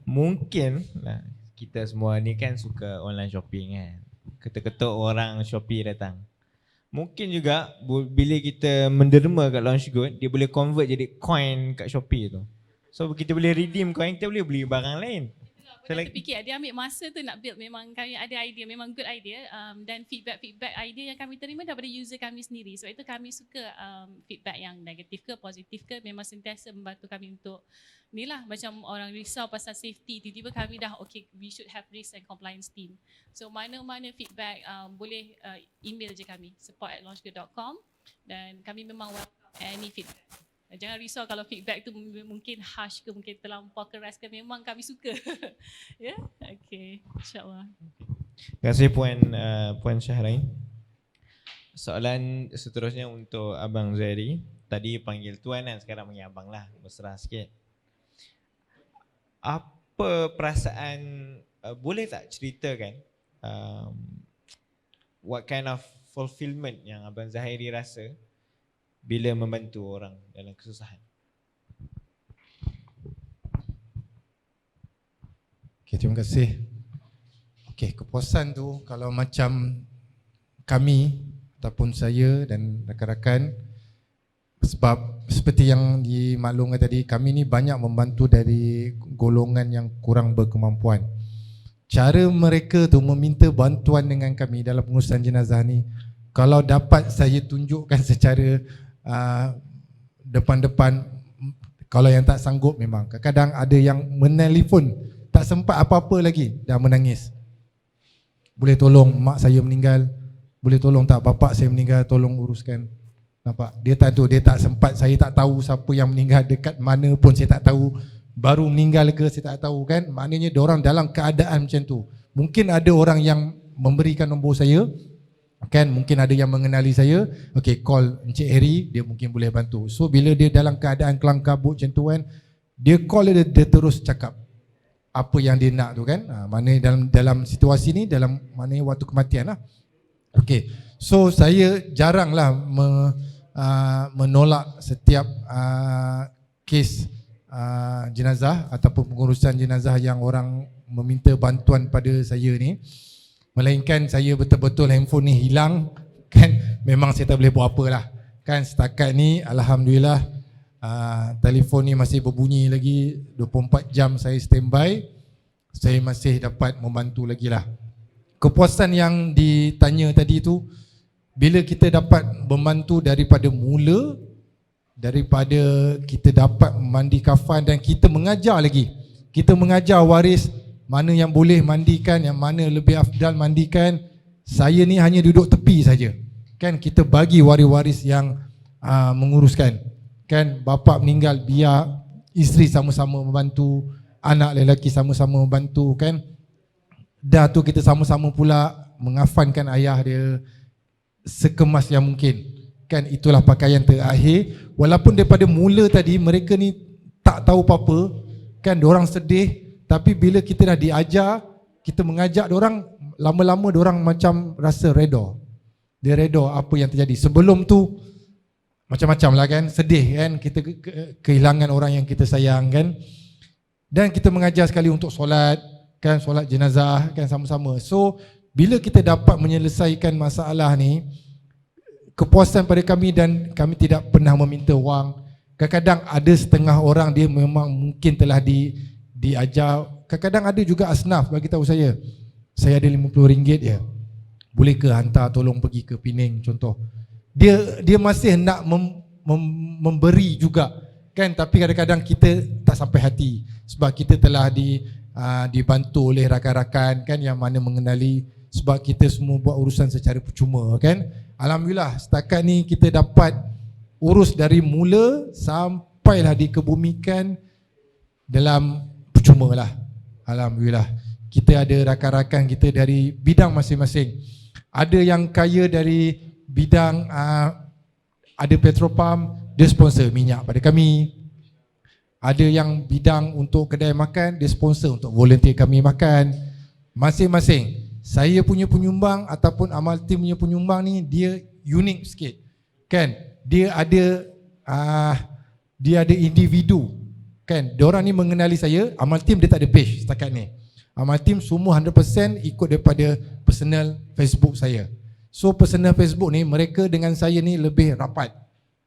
Mungkin lah, kita semua ni kan suka online shopping kan. Ketuk-ketuk orang Shopee datang. Mungkin juga bila kita menderma kat Launch Good, dia boleh convert jadi coin kat Shopee tu. So kita boleh redeem coin, kita boleh beli barang lain. Saya fikir dia ambil masa tu nak build. Memang kami ada idea, memang good idea. Dan feedback idea yang kami terima daripada user kami sendiri. So itu kami suka feedback yang negatif ke positif ke, memang sentiasa membantu kami untuk ni lah, macam orang risau pasal safety, tiba-tiba kami dah we should have risk and compliance team. So mana-mana feedback boleh email je kami, support@launchgood.com, dan kami memang welcome any feedback. Jangan risau kalau feedback tu mungkin harsh ke, mungkin terlampau keras ke, memang kami suka. Ya, okay, insyaAllah. Terima kasih Puan Syahrain. Soalan seterusnya untuk Abang Zairi. Tadi panggil Tuan kan, sekarang panggil Abang lah, mesra sikit. Apa perasaan, boleh tak ceritakan what kind of fulfillment yang Abang Zairi rasa bila membantu orang dalam kesusahan? Okay, terima kasih. Okay, kepuasan tu kalau macam kami ataupun saya dan rakan-rakan Sebab seperti yang dimaklumkan tadi, kami ni banyak membantu dari golongan yang kurang berkemampuan. Cara mereka tu meminta bantuan dengan kami dalam pengurusan jenazah ni, kalau dapat saya tunjukkan secara depan-depan, kalau yang tak sanggup memang kadang-kadang ada yang menelpon, tak sempat apa-apa lagi dah menangis. Boleh tolong mak saya meninggal, boleh tolong tak bapak saya meninggal, tolong uruskan. Nampak? Dia tak tahu, dia tak sempat, saya tak tahu siapa yang meninggal, dekat mana pun saya tak tahu, baru meninggal ke saya tak tahu kan. Maknanya diorang dalam keadaan macam tu. Mungkin ada orang yang memberikan nombor saya kan, mungkin ada yang mengenali saya, okay, call Encik Harry, dia mungkin boleh bantu. So bila dia dalam keadaan kelang kabut macam tu kan, dia call dia terus cakap apa yang dia nak tu kan. Mana dalam situasi ni, dalam mana waktu kematian lah. Okay, so saya jaranglah menolak setiap kes jenazah ataupun pengurusan jenazah yang orang meminta bantuan pada saya ni. Melainkan saya betul-betul handphone ni hilang kan, memang saya tak boleh buat apa lah kan. Setakat ni alhamdulillah telefon ni masih berbunyi lagi 24 jam, saya standby, saya masih dapat membantu lagi lah. Kepuasan yang ditanya tadi tu, bila kita dapat membantu daripada mula, daripada kita dapat mandi kafan dan kita mengajar lagi, kita mengajar waris mana yang boleh mandikan, yang mana lebih afdal mandikan. Saya ni hanya duduk tepi saja kan, kita bagi waris-waris yang menguruskan kan. Bapa meninggal, biar isteri sama-sama membantu, anak lelaki sama-sama membantu kan. Dah tu kita sama-sama pula mengafankan ayah dia sekemas yang mungkin kan. Itulah pakaian terakhir. Walaupun daripada mula tadi mereka ni tak tahu apa-apa kan, diorang sedih. Tapi bila kita dah diajar, kita mengajak diorang, lama-lama diorang macam rasa reda. Dia reda apa yang terjadi. Sebelum tu macam-macam lah kan, sedih kan, kita kehilangan orang yang kita sayang kan. Dan kita mengajar sekali untuk solat kan, solat jenazah kan sama-sama. So bila kita dapat menyelesaikan masalah ni, kepuasan pada kami, dan kami tidak pernah meminta wang. Kadang-kadang ada setengah orang dia memang mungkin telah diajar. Kadang-kadang ada juga asnaf bagi tahu saya ada RM50 je, boleh ke hantar tolong pergi ke Penang contoh. Dia masih nak memberi juga kan, tapi kadang-kadang kita tak sampai hati sebab kita telah dibantu oleh rakan-rakan kan yang mana mengenali, sebab kita semua buat urusan secara percuma kan. Alhamdulillah setakat ni kita dapat urus dari mula sampailah dikebumikan dalam percuma lah. Alhamdulillah kita ada rakan-rakan kita dari bidang masing-masing. Ada yang kaya dari bidang ada petropam, dia sponsor minyak pada kami. Ada yang bidang untuk kedai makan, dia sponsor untuk volunteer kami makan. Masing-masing. Saya punya penyumbang ataupun Amal Team punya penyumbang ni dia unik sikit kan. Dia ada individu kan. Diorang ni mengenali saya. Amal Team dia tak ada page setakat ni. Amal Team semua 100% ikut daripada personal Facebook saya. So personal Facebook ni mereka dengan saya ni lebih rapat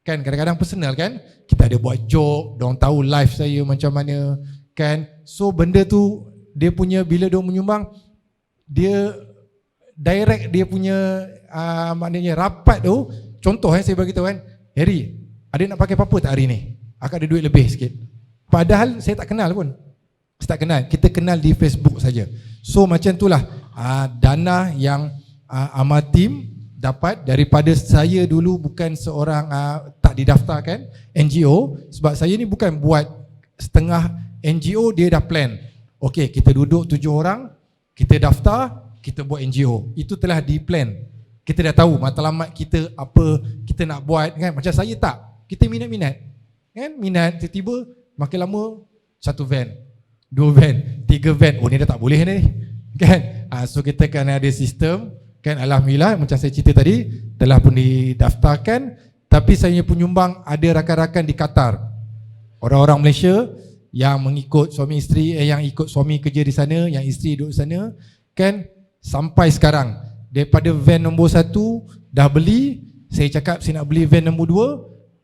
kan. Kadang-kadang personal kan, kita ada buat joke, diorang tahu live saya macam mana kan. So benda tu dia punya, bila diorang menyumbang, dia direct dia punya maknanya rapat tu. Contoh saya bagi tahu kan, Harry, ada nak pakai apa-apa tak hari ni? Akak ada duit lebih sikit. Padahal saya tak kenal pun. Saya tak kenal, kita kenal di Facebook saja. So macam itulah dana yang Amal Team dapat daripada saya dulu, bukan seorang tak didaftarkan NGO. Sebab saya ni bukan buat setengah NGO, dia dah plan. Okey, kita duduk 7 orang, kita daftar, kita buat NGO. Itu telah di plan. Kita dah tahu matlamat kita apa kita nak buat kan. Macam saya tak, kita minat-minat kan, minat, tiba-tiba makin lama 1 van, 2 van, 3 van, oh ni dah tak boleh ni kan. So kita kan ada sistem kan. Alhamdulillah macam saya cerita tadi, telah pun didaftarkan. Tapi saya penyumbang ada rakan-rakan di Qatar, orang-orang Malaysia yang mengikut suami isteri, yang ikut suami kerja di sana, yang isteri duduk di sana kan. Sampai sekarang daripada van nombor 1 dah beli, saya cakap saya nak beli van nombor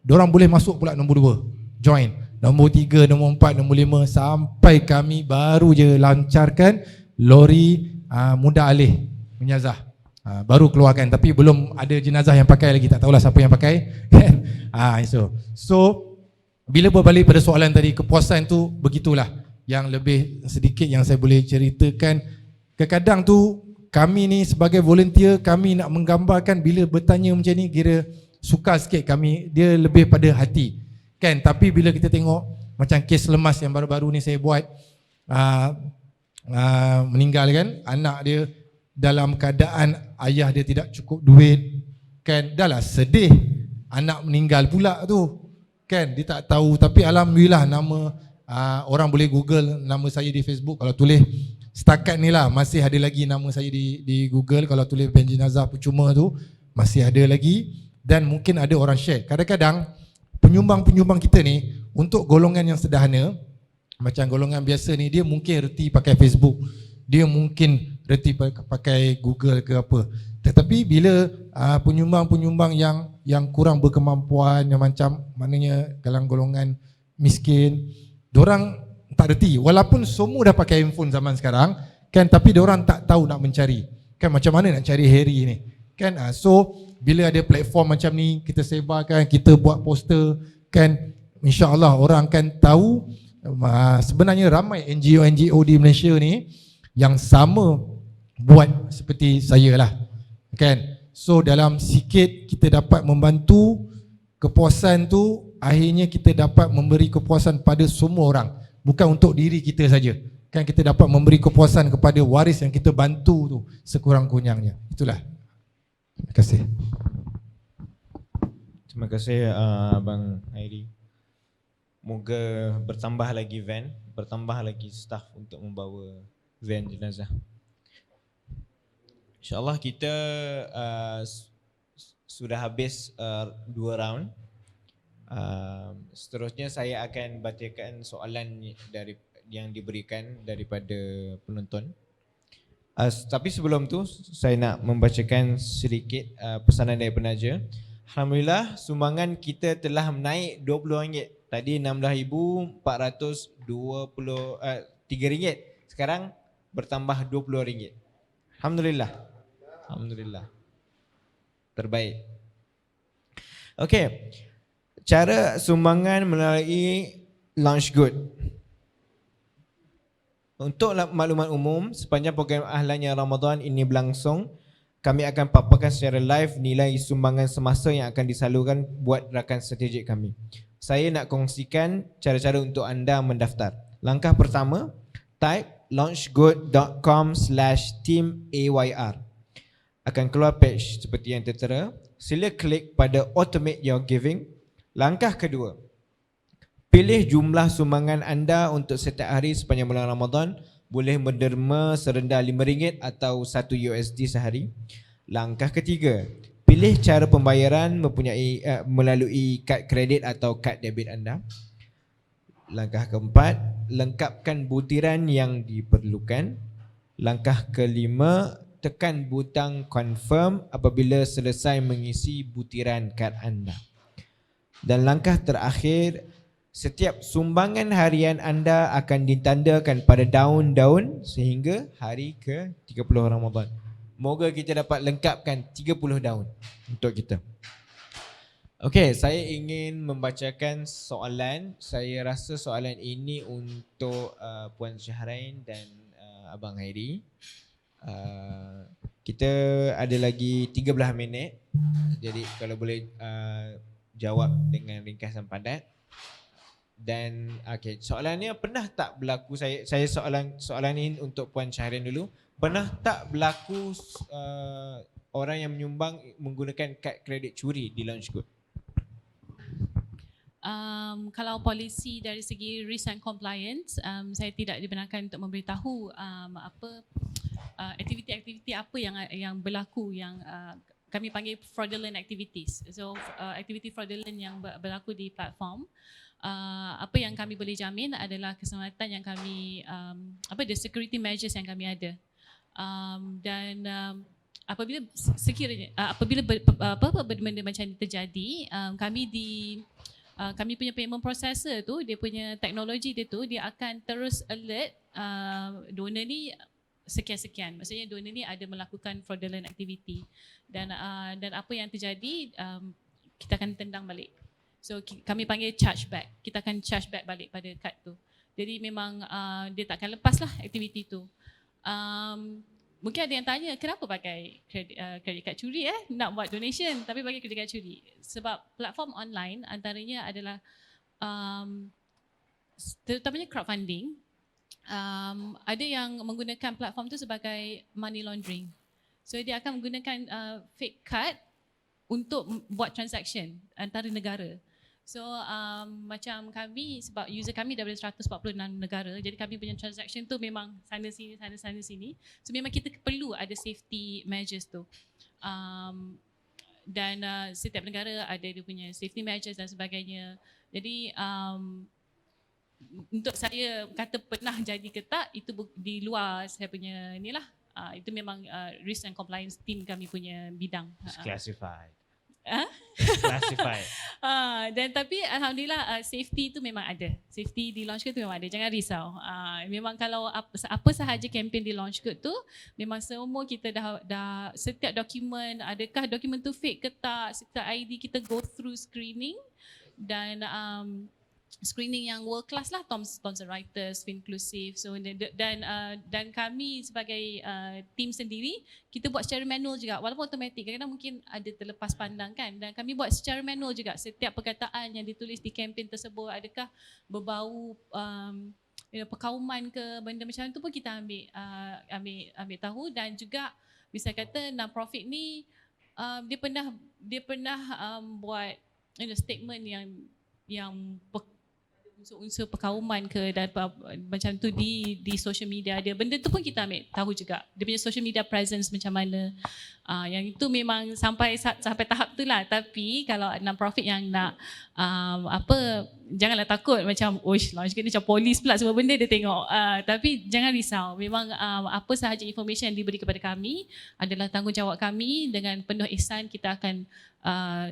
2, Diorang boleh masuk pula nombor 2, join. Nombor 3, nombor 4, nombor 5, sampai kami baru je lancarkan lori muda alih menyazah. Baru keluarkan, tapi belum ada jenazah yang pakai lagi, tak tahulah siapa yang pakai. So bila berbalik pada soalan tadi, kepuasan tu begitulah. Yang lebih sedikit yang saya boleh ceritakan, kadang-kadang tu kami ni sebagai volunteer, kami nak menggambarkan bila bertanya macam ni kira sukar sikit kami, dia lebih pada hati kan. Tapi bila kita tengok macam kes lemas yang baru-baru ni saya buat, meninggal kan, anak dia dalam keadaan ayah dia tidak cukup duit kan, dah lah sedih, anak meninggal pula tu kan, dia tak tahu. Tapi alhamdulillah nama orang boleh google nama saya di Facebook, kalau tulis setakat ni lah masih ada lagi nama saya di Google, kalau tulis ben jenazah percuma tu masih ada lagi, dan mungkin ada orang share. Kadang-kadang penyumbang-penyumbang kita ni untuk golongan yang sederhana, macam golongan biasa ni, dia mungkin reti pakai Facebook, dia mungkin reti pakai Google ke apa. Tetapi bila penyumbang-penyumbang yang kurang berkemampuan, yang macam maknanya dalam golongan miskin, diorang tak reti, walaupun semua dah pakai handphone zaman sekarang kan, tapi diorang tak tahu nak mencari kan, macam mana nak cari Harry ni kan. So bila ada platform macam ni, kita sebarkan, kita buat poster kan, insya-Allah orang akan tahu sebenarnya ramai NGO di Malaysia ni yang sama buat seperti saya lah kan. So dalam sikit kita dapat membantu, kepuasan tu akhirnya kita dapat memberi kepuasan pada semua orang, bukan untuk diri kita saja kan. Kita dapat memberi kepuasan kepada waris yang kita bantu tu sekurang-kurangnya. Itulah. Terima kasih. Terima kasih Abang Hairi. Moga bertambah lagi van, bertambah lagi staff untuk membawa van jenazah. InsyaAllah kita sudah habis 2 round. Seterusnya saya akan bacakan soalan yang diberikan daripada penonton. Tapi sebelum tu saya nak membacakan sedikit pesanan dari penaja. Alhamdulillah, sumbangan kita telah naik RM20. Tadi RM16,423. Sekarang bertambah RM20. Alhamdulillah. Alhamdulillah. Terbaik. Okey. Cara sumbangan melalui LaunchGood. Untuk maklumat umum, sepanjang program Ahlannya Ramadan ini berlangsung, kami akan paparkan secara live nilai sumbangan semasa yang akan disalurkan buat rakan strategik kami. Saya nak kongsikan cara-cara untuk anda mendaftar. Langkah pertama, type launchgood.com/teamAYR. Akan keluar page seperti yang tertera. Sila klik pada Automate Your Giving. Langkah kedua, pilih jumlah sumbangan anda untuk setiap hari sepanjang bulan Ramadan. Boleh menderma serendah RM5 atau $1 sehari. Langkah ketiga, pilih cara pembayaran melalui kad kredit atau kad debit anda. Langkah keempat, lengkapkan butiran yang diperlukan. Langkah kelima, tekan butang confirm apabila selesai mengisi butiran kad anda. Dan langkah terakhir, setiap sumbangan harian anda akan ditandakan pada daun-daun sehingga hari ke-30 Ramadan. Moga kita dapat lengkapkan 30 daun untuk kita. Okey, saya ingin membacakan soalan. Saya rasa soalan ini untuk Puan Syahrain dan Abang Hairi. Kita ada lagi 13 minit. Jadi kalau boleh jawab dengan ringkasan padat. Dan okey, soalannya, pernah tak berlaku, saya soalan ini untuk Puan Syahrain dulu. Pernah tak berlaku orang yang menyumbang menggunakan kad kredit curi di LaunchGood? Kalau polisi dari segi risk and compliance, saya tidak dibenarkan untuk memberitahu aktiviti-aktiviti apa yang berlaku, yang kami panggil fraudulent activities. So aktiviti fraudulent yang berlaku di platform. Apa yang kami boleh jamin adalah keselamatan yang kami the security measures yang kami ada, dan apabila benda macam ni terjadi, kami punya payment processor tu, dia punya teknologi dia tu, dia akan terus alert donor ni sekian-sekian. Maksudnya donor ni ada melakukan fraudulent activity, dan apa yang terjadi, kita akan tendang balik. So kami panggil chargeback. Kita akan chargeback balik pada kad tu. Jadi memang dia tak akan lepas lah aktiviti tu. Mungkin ada yang tanya, kenapa pakai credit card curi nak buat donation tapi pakai credit card curi? Sebab platform online antaranya adalah terutamanya crowdfunding, ada yang menggunakan platform tu sebagai money laundering. So dia akan menggunakan fake card untuk buat transaction antara negara. So macam kami, sebab user kami daripada 146 negara, jadi kami punya transaction tu memang sana sini. So memang kita perlu ada safety measures tu. Dan setiap negara ada dia punya safety measures dan sebagainya. Jadi untuk saya kata pernah jadi ke tak, itu di luar saya punya ni lah. Itu memang risk and compliance team kami punya bidang. It's classified. Classified. Dan tapi alhamdulillah safety tu memang ada. Safety di launch code tu memang ada. Jangan risau. Memang kalau apa sahaja kempen di launch code tu, memang semua kita dah setiap dokumen, adakah dokumen tu fake ke tak, setiap ID kita go through screening, dan screening yang world class lah, Thomson Reuters, Finclusive. So dan kami sebagai team sendiri, kita buat secara manual juga, walaupun automatik, kadang-kadang mungkin ada terlepas pandang kan, dan kami buat secara manual juga. Setiap perkataan yang ditulis di kempen tersebut, adakah berbau perkauman ke, benda macam tu pun kita ambil tahu. Dan juga bisa kata non-profit ni dia pernah buat statement yang unsur perkauman ke, dan macam tu di social media dia. Benda tu pun kita ambil tahu juga. Dia punya social media presence macam mana. Yang itu memang sampai tahap tu lah. Tapi kalau non-profit yang nak janganlah takut macam launch ni macam polis pula semua benda dia tengok. Tapi jangan risau. Memang apa sahaja information yang diberi kepada kami adalah tanggungjawab kami. Dengan penuh ihsan kita akan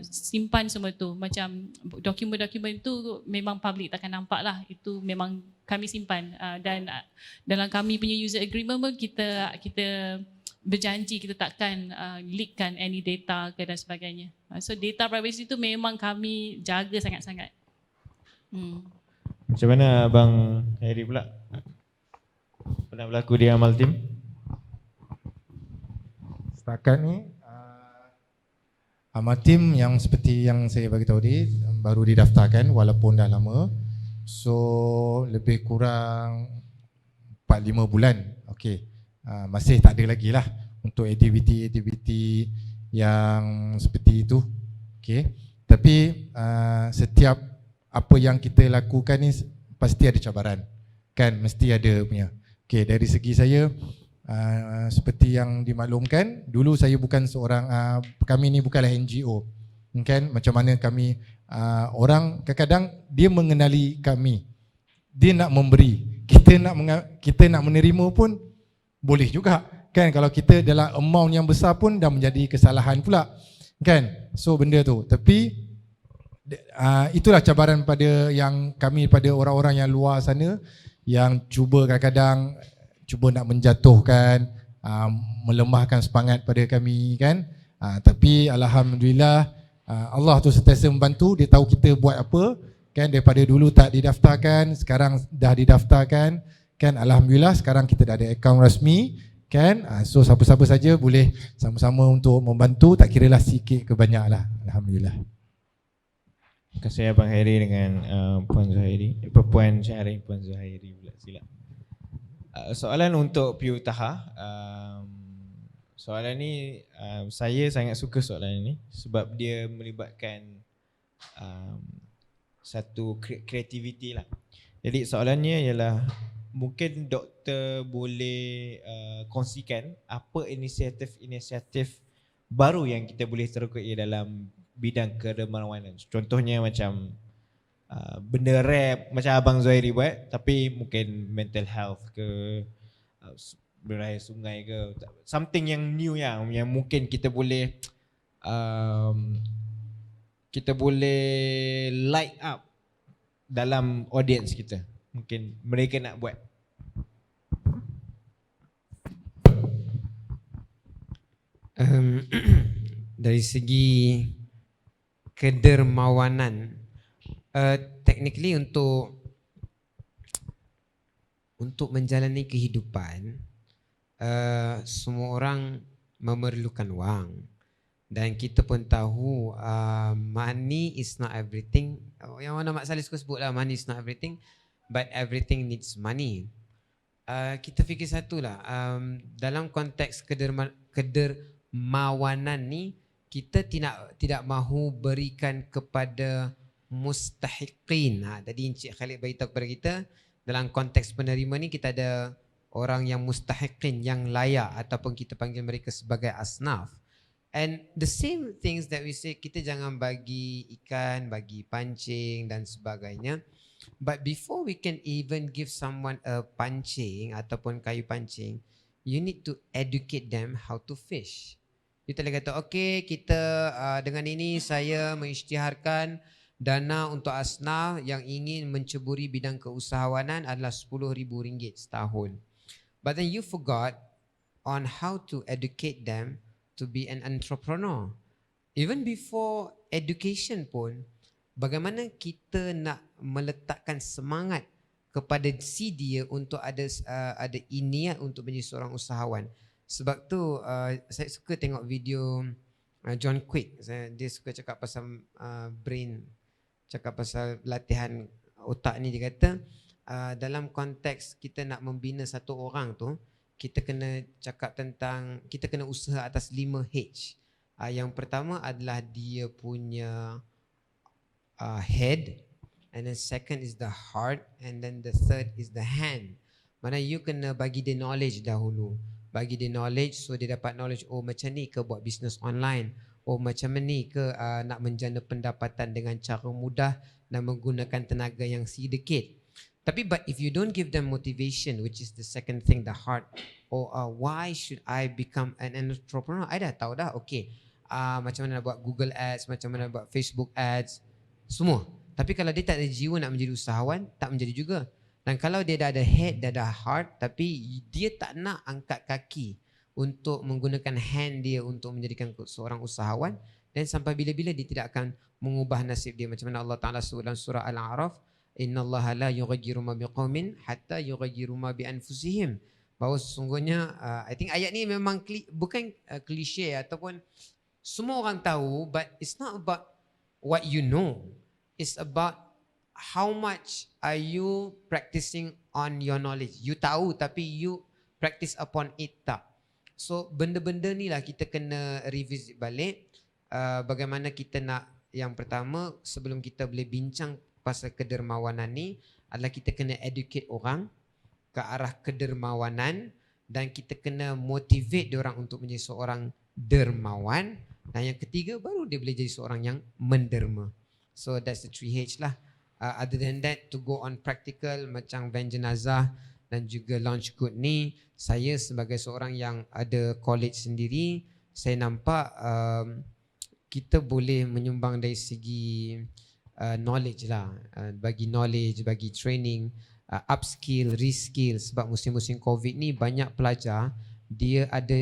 simpan semua tu. Macam dokumen-dokumen tu memang public takkan nampak lah. Itu memang kami simpan. Dan dalam kami punya user agreement pun kita berjanji kita takkan leakkan any data ke dan sebagainya. So data privacy tu memang kami jaga sangat-sangat. Macam mana Abang Hairi pula? Pernah berlaku di Amal Team? Setakat ni Amal Team yang seperti yang saya bagi tahu tadi, baru didaftarkan walaupun dah lama. So lebih kurang 4-5 bulan. Okey. Masih tak ada lagi lah untuk aktiviti-aktiviti yang seperti itu. Okey. Tapi setiap apa yang kita lakukan ni pasti ada cabaran. Kan, mesti ada punya. Okey, dari segi saya seperti yang dimaklumkan, dulu saya bukan seorang kami ni bukanlah NGO. Kan, macam mana kami orang kadang-kadang dia mengenali kami. Dia nak memberi. Kita nak menerima pun boleh juga. Kan, kalau kita dalam amount yang besar pun dah menjadi kesalahan pula. Kan? So benda tu. Tapi itulah cabaran pada orang-orang yang luar sana yang cuba kadang-kadang nak menjatuhkan, melemahkan semangat pada kami kan. Tapi alhamdulillah Allah tu sentiasa membantu. Dia tahu kita buat apa kan. Daripada dulu tak didaftarkan, sekarang dah didaftarkan kan. Alhamdulillah sekarang kita dah ada akaun rasmi kan. So siapa-siapa saja boleh sama-sama untuk membantu, tak kiralah sikit ke banyak lah. Alhamdulillah. Terima kasih Abang Hairi dengan Puan Zuhairi. Puan Zuhairi pula silap. Soalan untuk Piu Taha. Soalan ni saya sangat suka soalan ini sebab dia melibatkan satu kreativiti lah. Jadi soalannya ialah, mungkin doktor boleh kongsikan apa inisiatif baru yang kita boleh terokai dalam bidang kedermawanan. Contohnya macam benda rare macam Abang Zuhairi buat, tapi mungkin mental health ke, beraya sungai ke, something yang new yang mungkin kita boleh light up dalam audience kita. Mungkin mereka nak buat. Dari segi kedermawanan, technically untuk menjalani kehidupan, semua orang memerlukan wang, dan kita pun tahu money is not everything. Yang mana Mak Saleh suka sebut lah, money is not everything, but everything needs money. Kita fikir satulah, dalam konteks kedermawanan ni, kita tidak mahu berikan kepada mustahiqin. Tadi Encik Khalid beritahu kepada kita, dalam konteks penerima ni kita ada orang yang mustahiqin, yang layak, ataupun kita panggil mereka sebagai asnaf. And the same things that we say, kita jangan bagi ikan, bagi pancing dan sebagainya. But before we can even give someone a pancing ataupun kayu pancing, you need to educate them how to fish. You tak boleh kata, okay, kita dengan ini saya mengisytiharkan dana untuk asnaf yang ingin menceburi bidang keusahawanan adalah RM10,000 setahun. But then you forgot on how to educate them to be an entrepreneur. Even before education pun, bagaimana kita nak meletakkan semangat kepada si dia untuk ada niat untuk menjadi seorang usahawan. Sebab tu saya suka tengok video John Quick. Dia suka cakap pasal brain, cakap pasal latihan otak ni. Dia kata dalam konteks kita nak membina satu orang tu, kita kena cakap tentang, kita kena usaha atas 5H. Yang pertama adalah dia punya head, and then second is the heart, and then the third is the hand. Mana you kena bagi dia knowledge dahulu. Bagi dia knowledge, so dia dapat knowledge, oh macam ni ke buat bisnes online, oh macam ni ke nak menjana pendapatan dengan cara mudah dan menggunakan tenaga yang sedikit. Tapi but if you don't give them motivation, which is the second thing, the heart, or why should I become an entrepreneur? I dah tahu dah, okay, macam mana nak buat Google Ads, macam mana nak buat Facebook Ads, semua. Tapi kalau dia tak ada jiwa nak menjadi usahawan, tak menjadi juga. Dan kalau dia dah ada head, dah ada heart, tapi dia tak nak angkat kaki untuk menggunakan hand dia untuk menjadikan seorang usahawan, dan sampai bila-bila dia tidak akan mengubah nasib dia. Macam mana Allah Ta'ala sebut dalam surah Al-A'raf, innallaha la yughayyiru ma biqaumin hatta yughayyiru ma bi anfusihim. Bahawa sesungguhnya I think ayat ni memang bukan klise ataupun semua orang tahu, but it's not about what you know. It's about how much are you practicing on your knowledge. You tahu tapi you practice upon it tak. So benda-benda ni lah kita kena revisit balik. Bagaimana kita nak, yang pertama sebelum kita boleh bincang pasal kedermawanan ni adalah kita kena educate orang ke arah kedermawanan, dan kita kena motivate diorang untuk menjadi seorang dermawan, dan yang ketiga baru dia boleh jadi seorang yang menderma. So that's the 3H lah. Other than that, to go on practical macam van jenazah dan juga launch good ni, saya sebagai seorang yang ada college sendiri, saya nampak kita boleh menyumbang dari segi knowledge lah, bagi knowledge, bagi training, upskill, reskill. Sebab musim-musim COVID ni banyak pelajar dia ada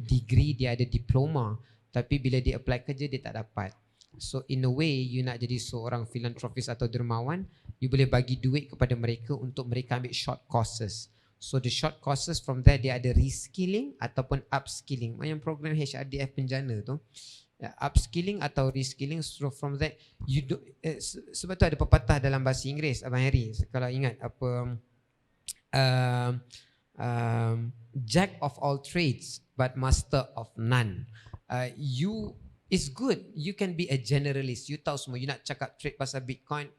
degree, dia ada diploma, tapi bila dia apply kerja dia tak dapat. So in a way, you nak jadi seorang philanthropist atau dermawan, you boleh bagi duit kepada mereka untuk mereka ambil short courses. So the short courses, from there dia ada reskilling ataupun upskilling. Macam program HRDF Penjana tu, upskilling atau reskilling. So from that you do, sebab tu ada pepatah dalam bahasa Inggeris, Abang Harry kalau ingat apa, jack of all trades but master of none. You it's good, you can be a generalist, you tahu semua. You nak cakap trade pasal Bitcoin,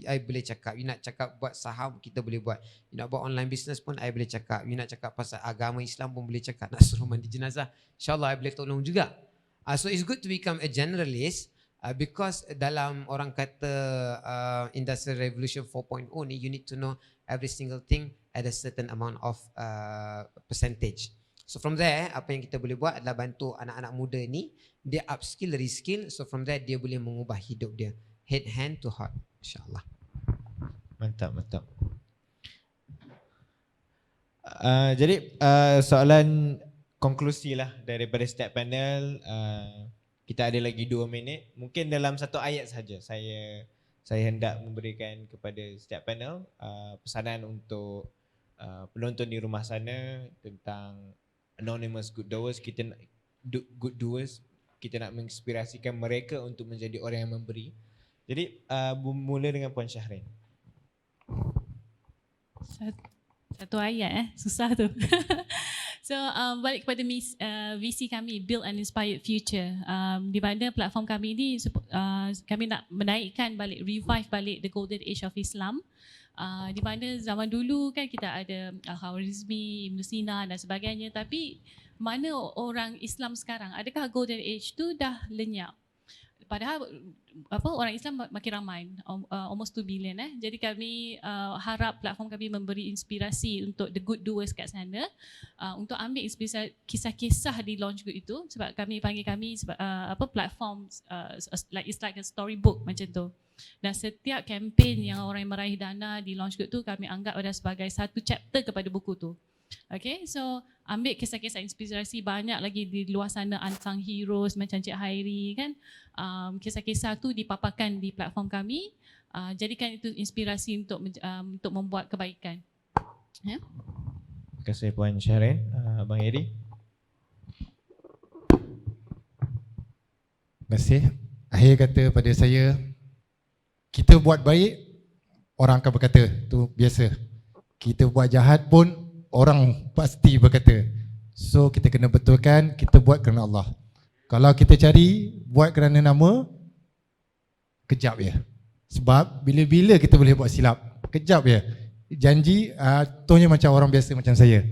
I boleh cakap. You nak cakap buat saham, kita boleh buat. You nak buat online business pun, I boleh cakap. You nak cakap pasal agama Islam pun boleh cakap. Nak suruh mandi jenazah, InsyaAllah I boleh tolong juga. So it's good to become a generalist, because dalam orang kata Industrial Revolution 4.0 ni, you need to know every single thing at a certain amount of percentage. So from there, apa yang kita boleh buat adalah bantu anak-anak muda ni, dia upskill, reskill. So from there, dia boleh mengubah hidup dia. Head, hand to heart, insyaAllah. Mantap, mantap. Jadi soalan konklusi lah daripada setiap panel. Kita ada lagi 2 minit. Mungkin dalam satu ayat saja saya hendak memberikan kepada setiap panel pesanan untuk penonton di rumah sana tentang anonymous good doers. Kita nak menginspirasikan mereka untuk menjadi orang yang memberi. Jadi mula dengan Puan Syahrin. Satu ayat susah tu. So balik kepada visi kami, Build an Inspired Future. Di mana platform kami ni kami nak menaikkan balik, revive balik the golden age of Islam. Di mana zaman dulu kan kita ada Al-Khwarizmi, Ibn Sina dan sebagainya, tapi mana orang Islam sekarang? Adakah golden age tu dah lenyap? Padahal orang Islam makin ramai, almost 2 billion. Jadi kami harap platform kami memberi inspirasi untuk the good doers kat sana, untuk ambil inspirasi kisah-kisah di Launch Good itu, sebab kami panggil platform like it's like a storybook macam tu. Dan setiap kempen yang orang yang meraih dana di Launch Good tu kami anggap ada sebagai satu chapter kepada buku tu. Okay, so ambil kisah-kisah inspirasi banyak lagi di luar sana, unsung heroes macam Cik Hairi kan. Kisah-kisah tu dipaparkan di platform kami. Jadikan itu inspirasi untuk membuat kebaikan. Ya. Terima kasih Puan Syahrin. Abang Heri. Terima kasih. Akhir kata pada saya, kita buat baik, orang akan berkata tu biasa. Kita buat jahat pun orang pasti berkata. So kita kena betulkan, kita buat kerana Allah. Kalau kita cari buat kerana nama, kejap ya. Sebab bila-bila kita boleh buat silap, kejap ya. Janji contohnya macam orang biasa macam saya.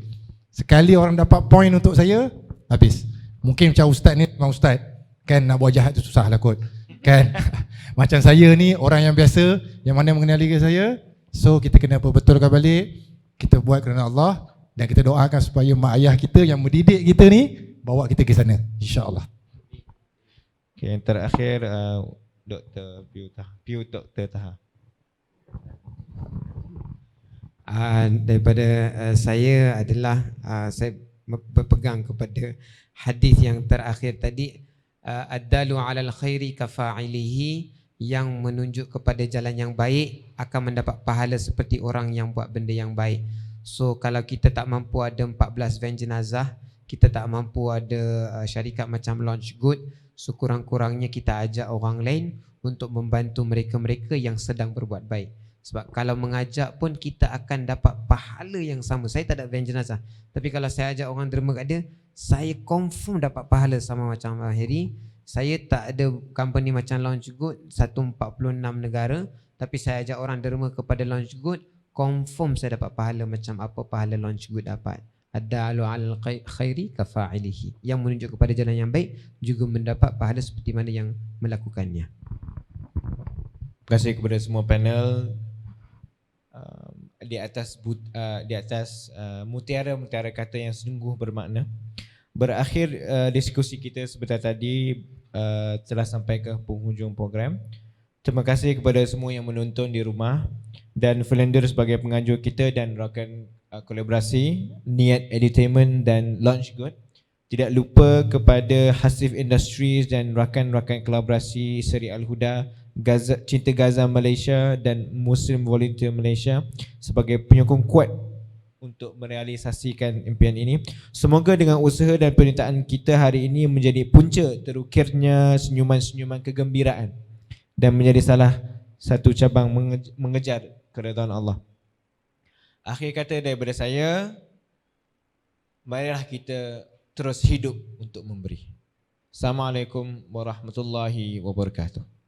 Sekali orang dapat point untuk saya, habis. Mungkin macam ustaz ni, memang ustaz kan nak buat jahat tu susah lah kot. Kan? Macam saya ni orang yang biasa, yang mana mengenali ke saya. So kita kena betulkan balik, kita buat kerana Allah, dan kita doakan supaya mak ayah kita yang mendidik kita ni bawa kita ke sana, insya-Allah. Okay, yang terakhir Dr. Piu Dr. Taha. Daripada saya adalah saya berpegang kepada hadis yang terakhir tadi, ad-dalu 'alal khairi kafa'ilihi, yang menunjuk kepada jalan yang baik akan mendapat pahala seperti orang yang buat benda yang baik. So kalau kita tak mampu ada 14 van jenazah, kita tak mampu ada syarikat macam Launch Good, so kurang-kurangnya kita ajak orang lain untuk membantu mereka-mereka yang sedang berbuat baik. Sebab kalau mengajak pun kita akan dapat pahala yang sama. Saya tak ada van jenazah, tapi kalau saya ajak orang derma kat dia, saya confirm dapat pahala sama macam Heri. Saya tak ada company macam Launch Good 146 negara, tapi saya ajak orang derma kepada Launch Good, confirm saya dapat pahala macam apa pahala Launch Good dapat. Ad-dalu 'alal khairi kafa'ilihi, yang menunjuk kepada jalan yang baik juga mendapat pahala seperti mana yang melakukannya. Terima kasih kepada semua panel. Di atas mutiara-mutiara kata yang sungguh bermakna. Berakhir diskusi kita sebentar tadi, telah sampai ke penghujung program. Terima kasih kepada semua yang menonton di rumah, dan Philander sebagai penganjur kita dan rakan kolaborasi Niat Edutainment dan Launch Good. Tidak lupa kepada Hasif Industries dan rakan-rakan kolaborasi Seri Al-Huda, Cinta Gaza Malaysia dan Muslim Volunteer Malaysia sebagai penyokong kuat untuk merealisasikan impian ini. Semoga dengan usaha dan penyertaan kita hari ini menjadi punca terukirnya senyuman-senyuman kegembiraan dan menjadi salah satu cabang mengejar keredaan Allah. Akhir kata daripada saya, marilah kita terus hidup untuk memberi. Assalamualaikum warahmatullahi wabarakatuh.